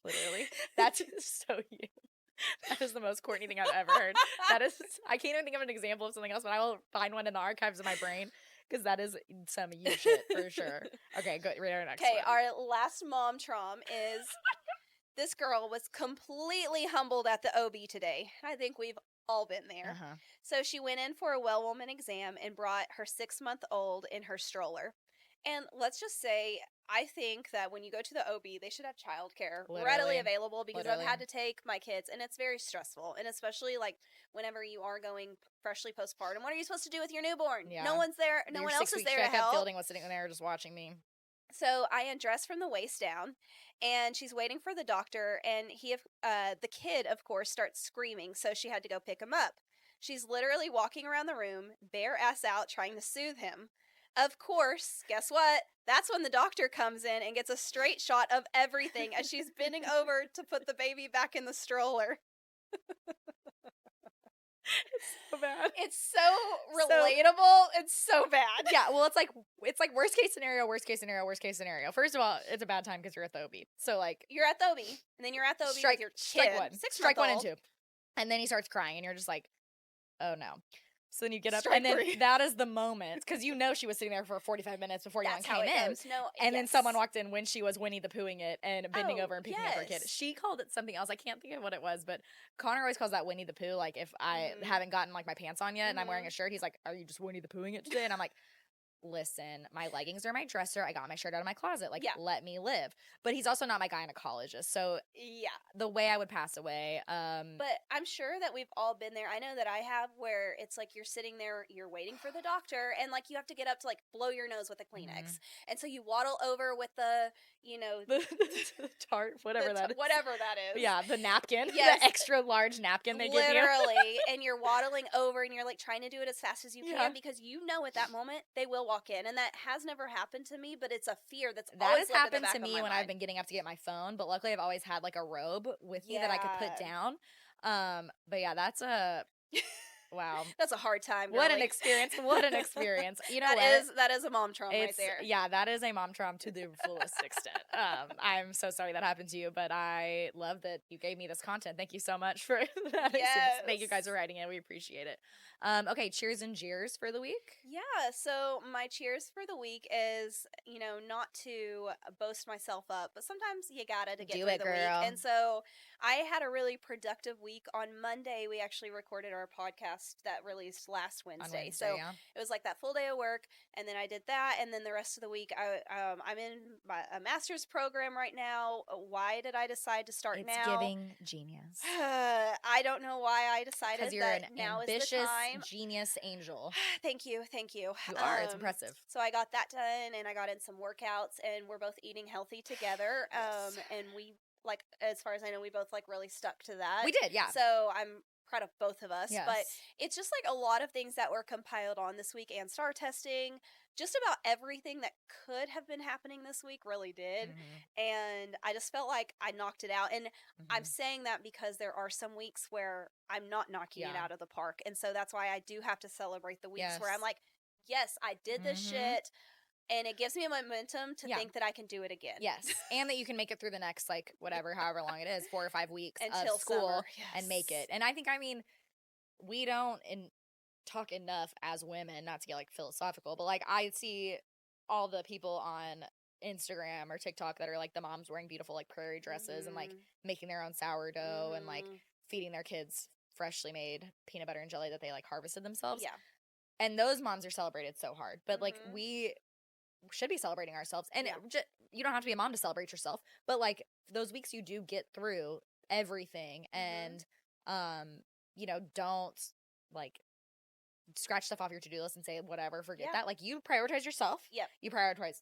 Literally. That's so you. That is the most Kortnie thing I've ever heard. That is, I can't even think of an example of something else, but I will find one in the archives of my brain, because that is some you shit for sure. Okay, go read our next one. Okay, our last Mom Traum is this girl was completely humbled at the OB today. I think we've all been there. So she went in for a well woman exam and brought her 6-month-old in her stroller. And let's just say, I think that when you go to the OB, they should have childcare readily available, because I've had to take my kids, and it's very stressful. And especially like whenever you are going freshly postpartum, what are you supposed to do with your newborn? Yeah. No one's there. No one else is there to help. Fielding was sitting there just watching me. So I undress from the waist down, and she's waiting for the doctor, and the kid, of course, starts screaming, so she had to go pick him up. She's literally walking around the room, bare ass out, trying to soothe him. Of course, guess what? That's when the doctor comes in and gets a straight shot of everything as she's bending over to put the baby back in the stroller. It's so bad. It's so relatable. It's so bad. Yeah, well, it's like worst case scenario, worst case scenario, worst case scenario. First of all, it's a bad time because you're at the OB. So like you're at the OB, and then you're at the OB with your kid, strike one and two, and then he starts crying, and you're just like, oh no. So then you get up, Strike and then three. that is the moment, because you know she was sitting there for 45 minutes before you came in. No, and then someone walked in when she was Winnie the Poohing it and bending over and picking up her kid. Yes. She called it something else. I can't think of what it was, but Connor always calls that Winnie the Pooh. Like if I haven't gotten like my pants on yet and I'm wearing a shirt, he's like, "Are you just Winnie the Poohing it today?" And I'm like, listen, my leggings are my dresser. I got my shirt out of my closet. Like, let me live. But he's also not my gynecologist. So, the way I would pass away. But I'm sure that we've all been there. I know that I have, where it's like you're sitting there, you're waiting for the doctor, and like you have to get up to like blow your nose with a Kleenex. And so you waddle over with the, the tart, whatever that is. Yeah, the napkin. Yes. The extra large napkin they give you. Literally. And you're waddling over and you're like trying to do it as fast as you can because you know at that moment they will walk in. And that has never happened to me, but it's a fear that has happened to me when I've been getting up to get my phone. But luckily I've always had like a robe with me that I could put down. But yeah, that's a wow. That's a hard time. What an experience. What an experience. You know that is a mom traum right there. Yeah, that is a mom traum to the fullest extent. I'm so sorry that happened to you, but I love that you gave me this content. Thank you so much for that. Yes. Thank you guys for writing it. We appreciate it. Okay, cheers and jeers for the week. Yeah, so my cheers for the week is, not to boast myself up, but sometimes you gotta to get through the week. And so I had a really productive week. On Monday, we actually recorded our podcast that released last Wednesday. So it was like that full day of work, and then I did that, and then the rest of the week, I'm in a master's program right now. Why did I decide to start now? It's giving genius. I don't know why I decided that now is the time. Genius angel. Thank you. You are. It's impressive. So I got that done, and I got in some workouts, and we're both eating healthy together. And we, like, as far as I know, we both like really stuck to that. We did, yeah. So I'm proud of both of us. Yes. But it's just like a lot of things that were compiled on this week, and star testing. Just about everything that could have been happening this week really did. And I just felt like I knocked it out. And I'm saying that because there are some weeks where I'm not knocking it out of the park. And so that's why I do have to celebrate the weeks where I'm like, yes, I did this shit. And it gives me a momentum to think that I can do it again. Yes. And that you can make it through the next, like, however long it is, 4 or 5 weeks until of school summer. And make it. And I think, we don't talk enough as women, not to get like philosophical, but like I see all the people on Instagram or TikTok that are like the moms wearing beautiful like prairie dresses and like making their own sourdough and like feeding their kids freshly made peanut butter and jelly that they like harvested themselves. Yeah. And those moms are celebrated so hard. But like we should be celebrating ourselves. And you don't have to be a mom to celebrate yourself, but like those weeks you do get through everything and don't like scratch stuff off your to-do list and say whatever, forget that. Like you prioritize yourself. Yep. You prioritized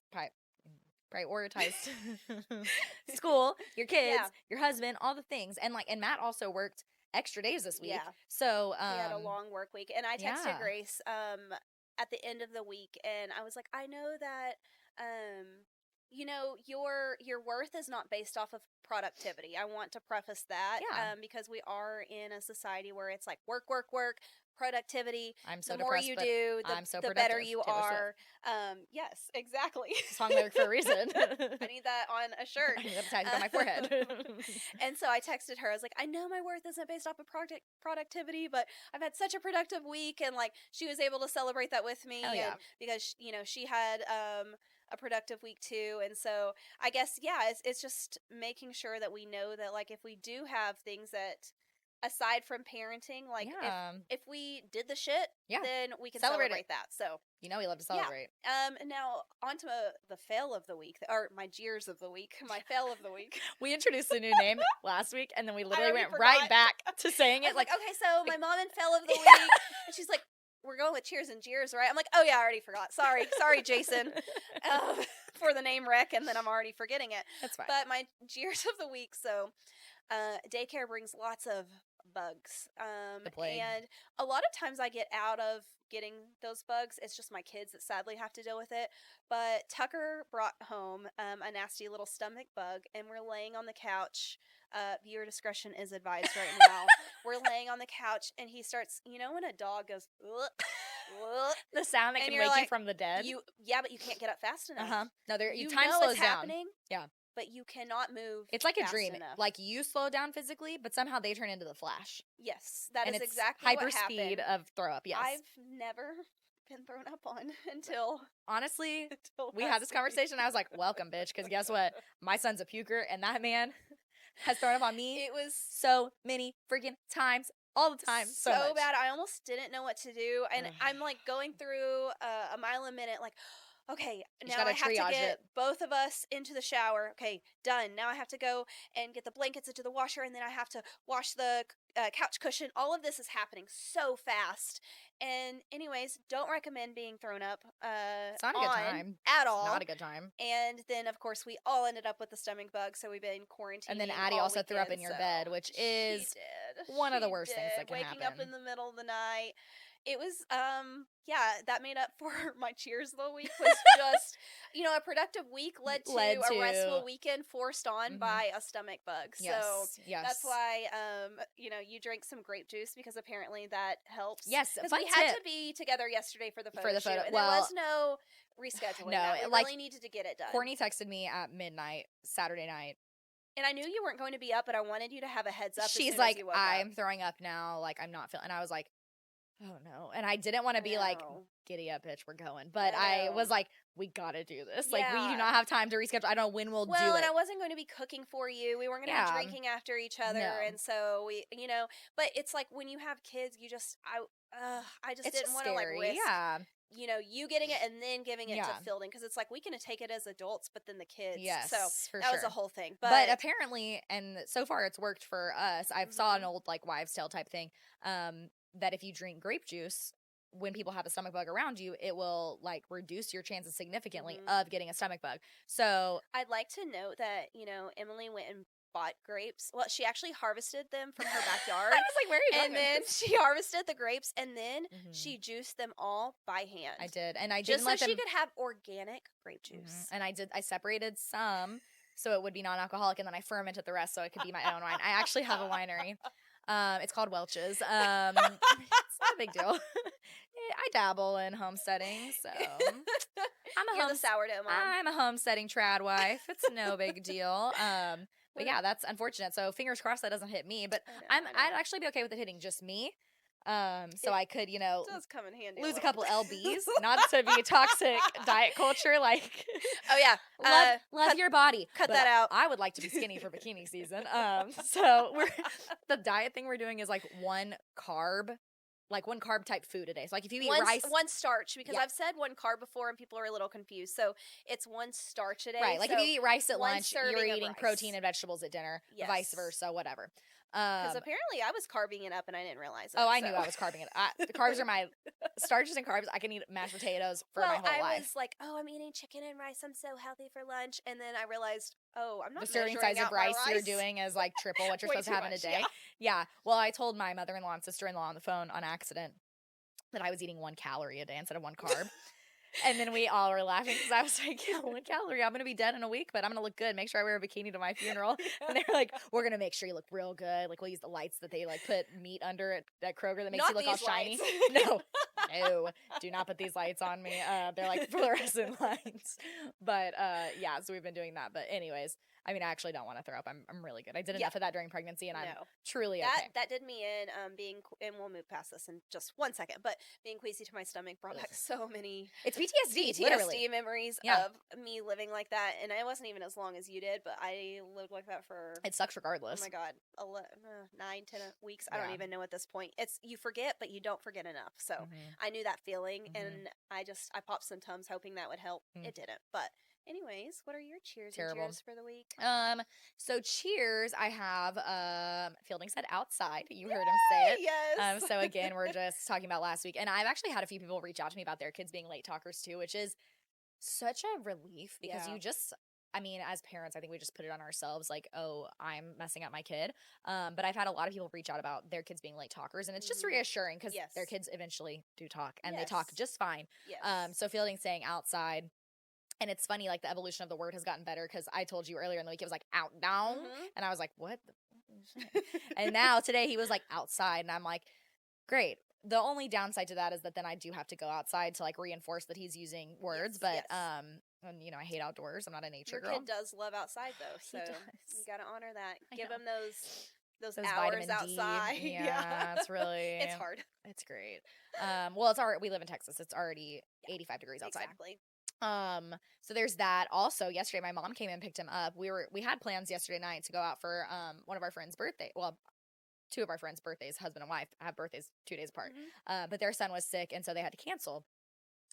school, your kids, your husband, all the things. And Matt also worked extra days this week. Yeah. So he had a long work week. And I texted Grace at the end of the week, and I was like, I know that your worth is not based off of productivity. I want to preface that because we are in a society where it's like work, productivity. I'm so the more you do, the better you are. Yes, exactly. Song lyric for a reason. I need that on a shirt. I need that tattooed on my forehead. And so I texted her. I was like, I know my worth isn't based off of productivity, but I've had such a productive week, and like she was able to celebrate that with me, because she had a productive week too. And so I guess it's just making sure that we know that like if we do have things that aside from parenting, like if we did the shit, then we can celebrate that. So we love to celebrate. Now on to the fail of the week, or my jeers of the week, my fail of the week. We introduced a new name last week, and then we literally went right back to saying it. Like, okay, so my mom and fail of the week, and she's like, we're going with cheers and jeers, right? I'm like, oh yeah, I already forgot. Sorry, Jason, for the name wreck, and then I'm already forgetting it. That's fine. But my jeers of the week. So, daycare brings lots of bugs, the plague. And a lot of times I get out of getting those bugs. It's just my kids that sadly have to deal with it. But Tucker brought home a nasty little stomach bug, and we're laying on the couch viewer discretion is advised right now. We're laying on the couch, and he starts, when a dog goes, ugh, ugh, The sound that and can you're wake you like, from the dead. yeah, but you can't get up fast enough. No, You time know slows it's down. happening, Yeah. but you cannot move. It's like a fast dream. enough. Like you slow down physically, but somehow they turn into the Flash. Yes, that And is it's exactly hyper what happened. speed of throw up. Yes. I've never been thrown up on until honestly, until we had this conversation. I was like, welcome, bitch, because guess what? My son's a puker, and that man has thrown up on me It was so many freaking times, all the time. So much. bad. I almost didn't know what to do, and I'm like going through a mile a minute, like, okay, now I have to get both of us into the shower. Okay, done. Now I have to go and get the blankets into the washer, and then I have to wash the couch cushion. All of this is happening so fast. And anyways, don't recommend being thrown up it's not a good time at all. It's not a good time. And then, of course, we all ended up with the stomach bug, so we've been quarantining. And then Addie also threw up in your bed, which is one of the worst things that can happen. Waking up in the middle of the night. It was, that made up for my cheers the week was just, a productive week led to a restful weekend forced on by a stomach bug. So that's why, you drink some grape juice because apparently that helps. Yes, because we had to be together yesterday for the photo shoot, and there was no rescheduling. No, we really needed to get it done. Kortnie texted me at midnight Saturday night. And I knew you weren't going to be up, but I wanted you to have a heads up. She's like, I'm throwing up now. Like, I'm not feeling. And I was like, oh no. And I didn't want to be like, giddy up, bitch, we're going. But I was like, we gotta do this. Like, we do not have time to reschedule. I don't know when we'll do it. Well, and I wasn't going to be cooking for you. We weren't going to be drinking after each other. No. And so we, but it's like when you have kids, you just, I just didn't want to like risk. Yeah. You getting it and then giving it to Fielding, because it's like we can take it as adults, but then the kids. Yes, so that was a whole thing. But apparently, and so far it's worked for us. I've saw an old like wives' tale type thing, that if you drink grape juice, when people have a stomach bug around you, it will like reduce your chances significantly of getting a stomach bug. So I'd like to note that Emily went and bought grapes. Well, she actually harvested them from her backyard. I was like, where are you going? And then she harvested the grapes, and then she juiced them all by hand. I did, and I didn't just so she could have organic grape juice. And I separated some so it would be non-alcoholic, and then I fermented the rest so it could be my own wine. I actually have a winery. It's called Welch's. It's not a big deal. I dabble in homesteading, so You're the sourdough mom. I'm a homesteading trad wife. It's no big deal. But yeah, that's unfortunate. So fingers crossed that doesn't hit me. But I'd actually be okay with it hitting just me. So I could, does come in handy lose a couple lbs, not to be toxic diet culture. Like, oh yeah, love your body. Cut that out. I would like to be skinny for bikini season. So the diet thing we're doing is like one carb type food a day. So like if you eat rice, one starch, because I've said one carb before and people are a little confused. So it's one starch a day. Right. Like if you eat rice at lunch, you're eating protein and vegetables at dinner, vice versa, whatever. Because apparently I was carving it up and I didn't realize it. Oh, I knew I was carving it. The carbs are my starches and carbs. I can eat mashed potatoes for my whole life. I was like, I'm eating chicken and rice. I'm so healthy for lunch. And then I realized, I'm not the serving size of rice you're doing is like triple what you're supposed to have in a day. Yeah. Well, I told my mother-in-law and sister-in-law on the phone on accident that I was eating 1 calorie a day instead of 1 carb. And then we all were laughing because I was like, 1 calorie. I'm going to be dead in a week, but I'm going to look good. Make sure I wear a bikini to my funeral. And they're like, we're going to make sure you look real good. Like, we'll use the lights that they like put meat under at Kroger that makes you look all shiny. No, do not put these lights on me. They're like fluorescent lights. But so we've been doing that. But anyways, I mean, I actually don't want to throw up. I'm really good. I did enough of that during pregnancy, and I'm truly okay. That did me in and we'll move past this in just 1 second, but being queasy to my stomach brought back so many it's PTSD literally. memories of me living like that, and it wasn't even as long as you did, but I lived like that for, it sucks regardless. Oh my god, 9-10 weeks. I don't even know at this point. It's, you forget, but you don't forget enough. So I knew that feeling, and I popped some Tums hoping that would help. It didn't, but anyways, what are your cheers and cheers for the week? So cheers, I have Fielding said outside. You heard him say it. Yes. So again, we're just talking about last week, and I've actually had a few people reach out to me about their kids being late talkers too, which is such a relief because you just, I mean, as parents, I think we just put it on ourselves, like, oh, I'm messing up my kid. But I've had a lot of people reach out about their kids being late talkers, and it's just reassuring because their kids eventually do talk, and they talk just fine. So Fielding saying outside. And it's funny, like, the evolution of the word has gotten better because I told you earlier in the week it was like out down, and I was like, what the shit? And now today he was like outside, and I'm like, great. The only downside to that is that then I do have to go outside to like reinforce that he's using words, but and I hate outdoors. I'm not a nature girl. Your kid does love outside though, so you got to honor that. Give him those hours outside. Yeah, it's really it's hard. It's great. Well, it's already, we live in Texas. It's already 85 degrees outside. Exactly. So there's that. Also, yesterday my mom came and picked him up. We had plans yesterday night to go out for one of our friends' birthday. Well, two of our friends' birthdays, husband and wife, have birthdays 2 days apart. But their son was sick, and so they had to cancel.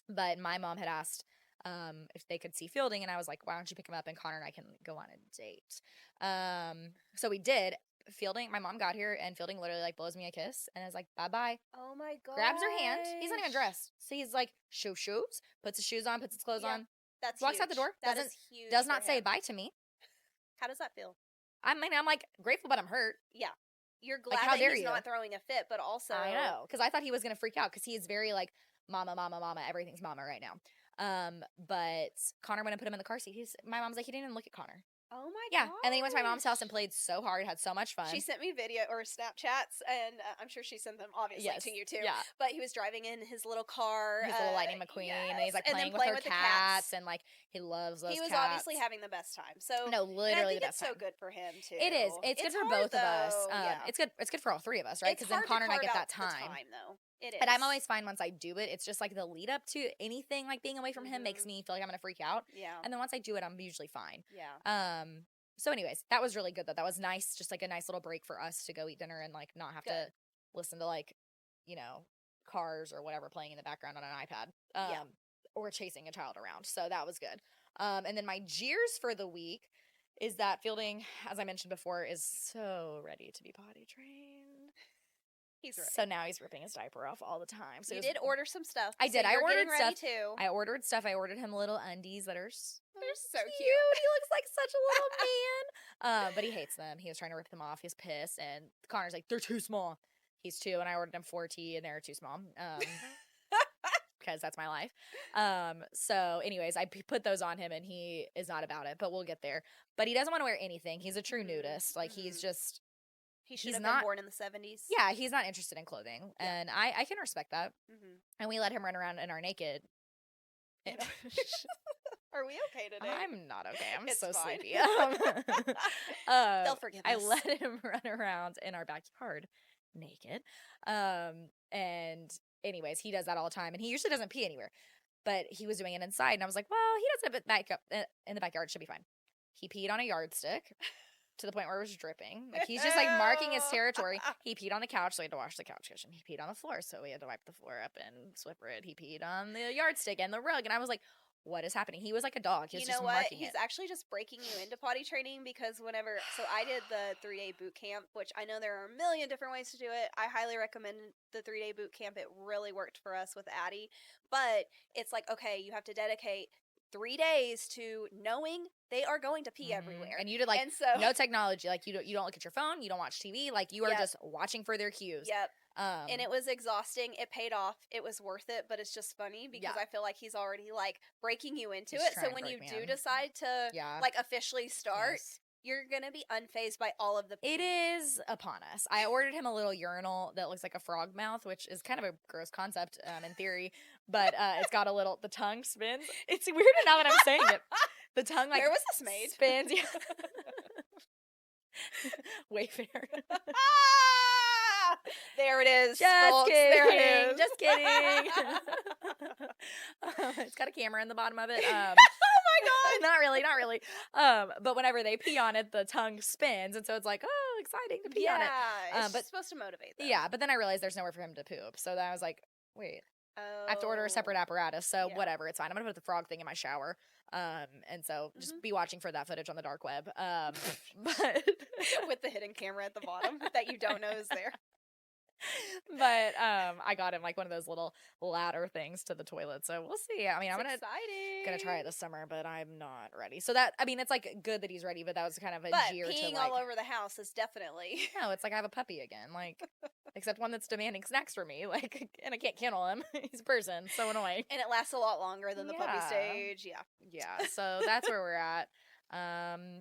But my mom had asked if they could see Fielding, and I was like, why don't you pick him up, and Connor and I can go on a date. So we did. Fielding, my mom got here, and Fielding literally like blows me a kiss and is like, bye-bye. Oh my god. Grabs her hand. He's not even dressed. So he's like, shoes, puts his shoes on, puts his clothes on. That's walks huge. out the door. That is huge. Does not say bye to me. How does that feel? I mean, I'm like grateful, but I'm hurt. Yeah. You're glad that he's not throwing a fit, but also I know, because I thought he was gonna freak out because he is very like mama, everything's mama right now. But Connor went and put him in the car seat. My mom's like, he didn't even look at Connor. Oh my god. Yeah, and then he went to my mom's house and played so hard, had so much fun. She sent me video or Snapchats, and I'm sure she sent them obviously to you too. Yeah. But he was driving in his little car, his little Lightning McQueen, and he's like playing with her the cats, and like he loves those cats. He was obviously having the best time. So no, literally the best time. It's so good for him too. It is. It's good for both of us. It's good. It's good for all three of us, right? Because then Connor and I get that time. Though. It is. But I'm always fine once I do it. It's just like the lead up to anything, like being away from him, makes me feel like I'm gonna freak out. Yeah. And then once I do it, I'm usually fine. Yeah. So anyways, that was really good though. That was nice, just like a nice little break for us to go eat dinner and like not have to listen to like, Cars or whatever playing in the background on an iPad. Or chasing a child around. So that was good. And then my jeers for the week is that Fielding, as I mentioned before, is so ready to be potty trained. He's ready. So now he's ripping his diaper off all the time. So you did order some stuff. I did. I ordered stuff too. I ordered stuff. I ordered him little undies that are they're so cute. He looks like such a little man. But he hates them. He was trying to rip them off. He's pissed. And Connor's like, they're too small. He's 2, and I ordered him 4T, and they're too small. Because that's my life. So anyways, I put those on him, and he is not about it. But we'll get there. But he doesn't want to wear anything. He's a true nudist. Like, he's just... He should have been born in the 70s. Yeah, he's not interested in clothing. And I can respect that. And we let him run around in our naked... Are we okay today? I'm not okay. I'm it's so fine. sleepy. They'll forgive us. I let him run around in our backyard naked. And anyways, he does that all the time. And he usually doesn't pee anywhere. But he was doing it inside. And I was like, well, he does it back up in the backyard. It should be fine. He peed on a yardstick to the point where it was dripping. Like, he's just like marking his territory. He peed on the couch, so we had to wash the couch cushion. He peed on the floor, so we had to wipe the floor up and Swiffer it. He peed on the yardstick and the rug. And I was like, what is happening? He was like a dog. He was just marking He's actually just breaking you into potty training because so I did the 3-day boot camp, which I know there are a million different ways to do it. I highly recommend the 3-day boot camp. It really worked for us with Addie. But it's like, okay, you have to dedicate 3 days to knowing they are going to pee everywhere. And you did no technology. Like you don't look at your phone. You don't watch TV. Like you are just watching for their cues. Yep. And it was exhausting. It paid off. It was worth it, but it's just funny because I feel like he's already like breaking you into it. So when you do decide to like officially start, you're going to be unfazed by all of the pee. It is upon us. I ordered him a little urinal that looks like a frog mouth, which is kind of a gross concept in theory, but it's got the tongue spins. It's weird now that I'm saying it. The tongue like where was this made? Spins. Yeah. Wayfair. There it is. Just folks. kidding. There it is. Just kidding. It's got a camera in the bottom of it. Oh my god. Not really. But whenever they pee on it, the tongue spins, and so it's like, oh, exciting to pee on it. Yeah, it's supposed to motivate them. Yeah, but then I realized there's nowhere for him to poop, so then I was like, wait. I have to order a separate apparatus, so whatever, it's fine. I'm gonna put the frog thing in my shower, and so just be watching for that footage on the dark web. But with the hidden camera at the bottom that you don't know is there. But I got him like one of those little ladder things to the toilet. So we'll see. I mean, I'm gonna try it this summer, but I'm not ready. So that, I mean, it's like good that he's ready, but that was kind of a jeer to peeing like, all over the house is definitely. no, it's like I have a puppy again. Like, except one that's demanding snacks for me. Like, and I can't kennel him. He's a person. So annoying. And it lasts a lot longer than the puppy stage. Yeah. Yeah. So that's where we're at.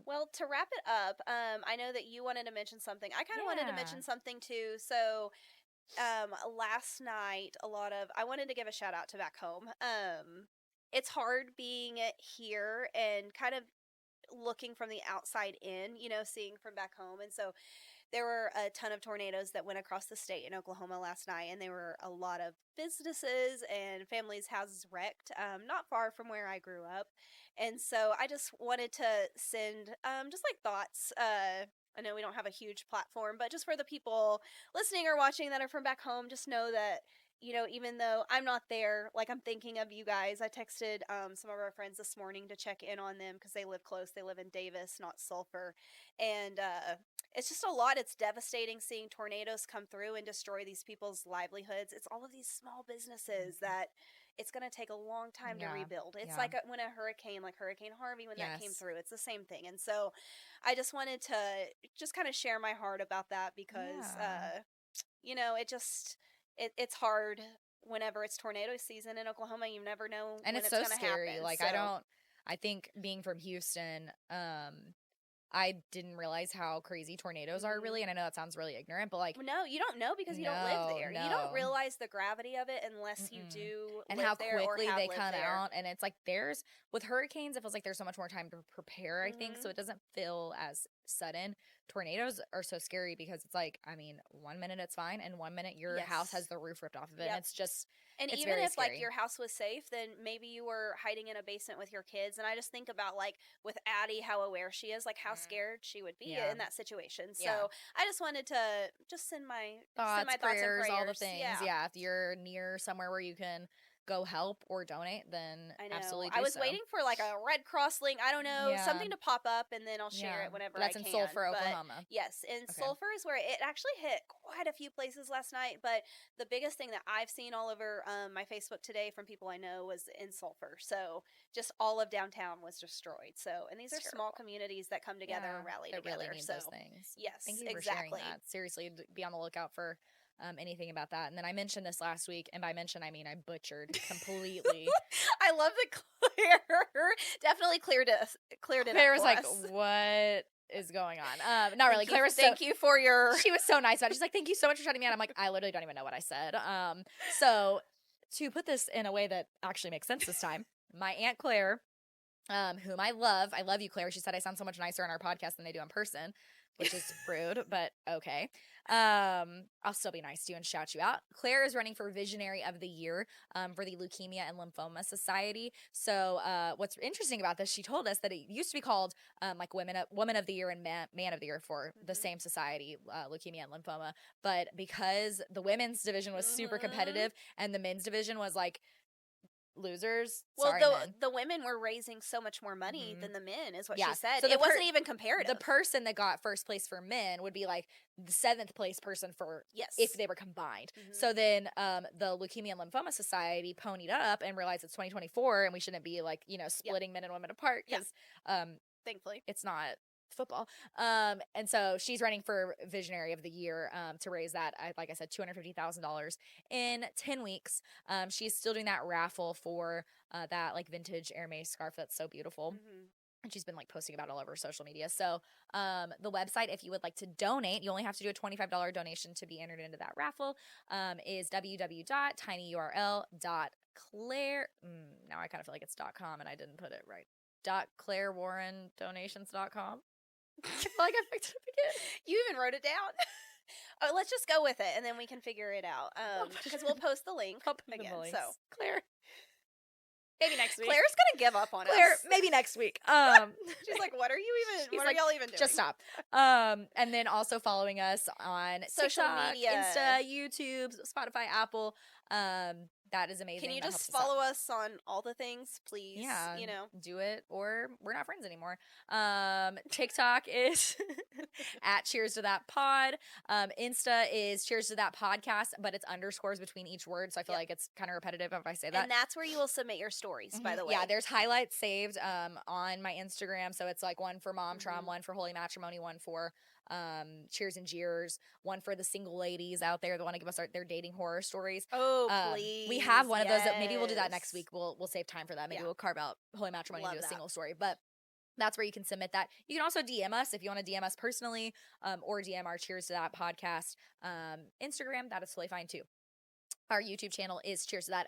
Well, to wrap it up, I know that you wanted to mention something. I kind of wanted to mention something too. So, last night, I wanted to give a shout out to back home. It's hard being here and kind of looking from the outside in, seeing from back home. And so there were a ton of tornadoes that went across the state in Oklahoma last night, and there were a lot of businesses and families' houses wrecked, not far from where I grew up. And so I just wanted to send just like thoughts. I know we don't have a huge platform, but just for the people listening or watching that are from back home, just know that, even though I'm not there, like I'm thinking of you guys. I texted some of our friends this morning to check in on them because they live close. They live in Davis, not Sulphur. And it's just a lot. It's devastating seeing tornadoes come through and destroy these people's livelihoods. It's all of these small businesses that it's going to take a long time to rebuild. It's like when a hurricane, like Hurricane Harvey, when that came through, it's the same thing. And so I just wanted to just kind of share my heart about that because, it's hard whenever it's tornado season in Oklahoma. You never know and when it's so scary. happen. Like, I think being from Houston, I didn't realize how crazy tornadoes are really, and I know that sounds really ignorant, but like, no, you don't know because you don't live there. You don't realize the gravity of it unless you do and live how there quickly or they have come lived there. out. And it's like with hurricanes, it feels like there's so much more time to prepare, I think, so it doesn't feel as sudden. Tornadoes are so scary because it's like, I mean, 1 minute it's fine, and 1 minute your house has the roof ripped off of it. And it's just, and it's even very if scary. like your house was safe, then maybe you were hiding in a basement with your kids. And I just think about like with Addie, how aware she is, like how scared she would be in that situation. So I just wanted to just send my thoughts and prayers, all the things. Yeah, if you're near somewhere where you can go help or donate, then absolutely do I was so. waiting for like a Red Cross link, I don't know, something to pop up, and then I'll share it whenever I can. That's in Sulphur, Oklahoma. Yes, in Sulphur is where it actually hit quite a few places last night, but the biggest thing that I've seen all over my Facebook today from people I know was in Sulphur. So just all of downtown was destroyed. So, and these are small communities that come together and rally together. Really need those things. Yes, thank you for sharing that. Seriously, be on the lookout for anything about that. And then I mentioned this last week, and by mention I mean I butchered completely. I love that Claire definitely cleared it Claire up. Was like, what is going on? Not really. Claire was thank you for your. She was so nice about it. She's like, thank you so much for shutting me out. I'm like, I literally don't even know what I said. So to put this in a way that actually makes sense this time, my Aunt Claire, whom I love you, Claire. She said I sound so much nicer on our podcast than they do in person, which is rude, but okay. I'll still be nice to you and shout you out. Claire is running for Visionary of the Year for the Leukemia and Lymphoma Society. So what's interesting about this, she told us that it used to be called like Woman of the Year and Man of the Year for the same society, Leukemia and Lymphoma. But because the women's division was super competitive and the men's division was like losers. Well, the women were raising so much more money than the men, is what she said. So it wasn't even comparative. The person that got first place for men would be like the 7th place person for if they were combined. So then the Leukemia and Lymphoma Society ponied up and realized it's 2024 and we shouldn't be like, splitting men and women apart because thankfully it's not football. And so she's running for Visionary of the Year to raise that, like I said, $250,000 in 10 weeks. She's still doing that raffle for that like vintage Hermes scarf that's so beautiful. And she's been like posting about it all over social media. So the website, if you would like to donate, you only have to do a $25 donation to be entered into that raffle, is www.tinyurl.claire. Now I kind of feel like it's .com and I didn't put it right. .clairewarrendonations.com. I feel like I picked it up again. You even wrote it down. Oh, let's just go with it, and then we can figure it out. Because we'll post the link again. So Claire, Maybe next week. Claire's gonna give up on Claire, us. maybe next week. She's like, what are like, y'all even doing? Just stop. And then also following us on social TikTok, media, Insta, YouTube, Spotify, Apple. That is amazing. Can you that just follow us on all the things, please? Yeah, you know, do it, or we're not friends anymore. TikTok is at Cheers to That Pod. Insta is Cheers to That Podcast, but it's underscores between each word, so I feel like it's kind of repetitive if I say that. And that's where you will submit your stories, by the way. Yeah, there's highlights saved on my Instagram, so it's like one for Mom Traum, one for Holy Matrimony, one for Cheers and Jeers, one for the single ladies out there that want to give us their dating horror stories. Oh, please. We have one of those that maybe we'll do that next week. We'll save time for that. Maybe we'll carve out Holy Matrimony and do a single story. But that's where you can submit that. You can also DM us if you want to DM us personally, or DM our Cheers to That podcast Instagram. That is totally fine too. Our YouTube channel is Cheers to That !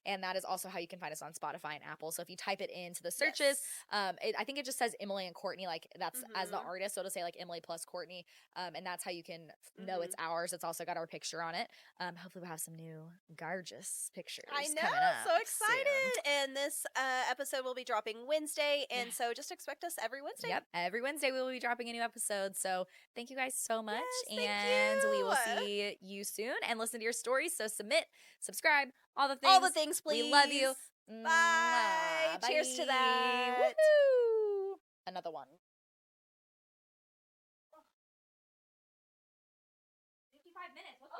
And that is also how you can find us on Spotify and Apple. So if you type it into the searches, I think it just says Emiley and Kortnie, like that's as the artist. So it'll say like Emiley plus Kortnie, and that's how you can know it's ours. It's also got our picture on it. Hopefully we'll have some new gorgeous pictures. I know, coming up so excited! soon. And this episode will be dropping Wednesday, and so just expect us every Wednesday. Yep, every Wednesday we will be dropping a new episode. So thank you guys so much, Yes, and we will see you soon and listen to your stories. So submit, subscribe, all the things. All the things, please. We love you. Bye. Bye. Cheers to that. Woohoo! Another one. 55 minutes. What's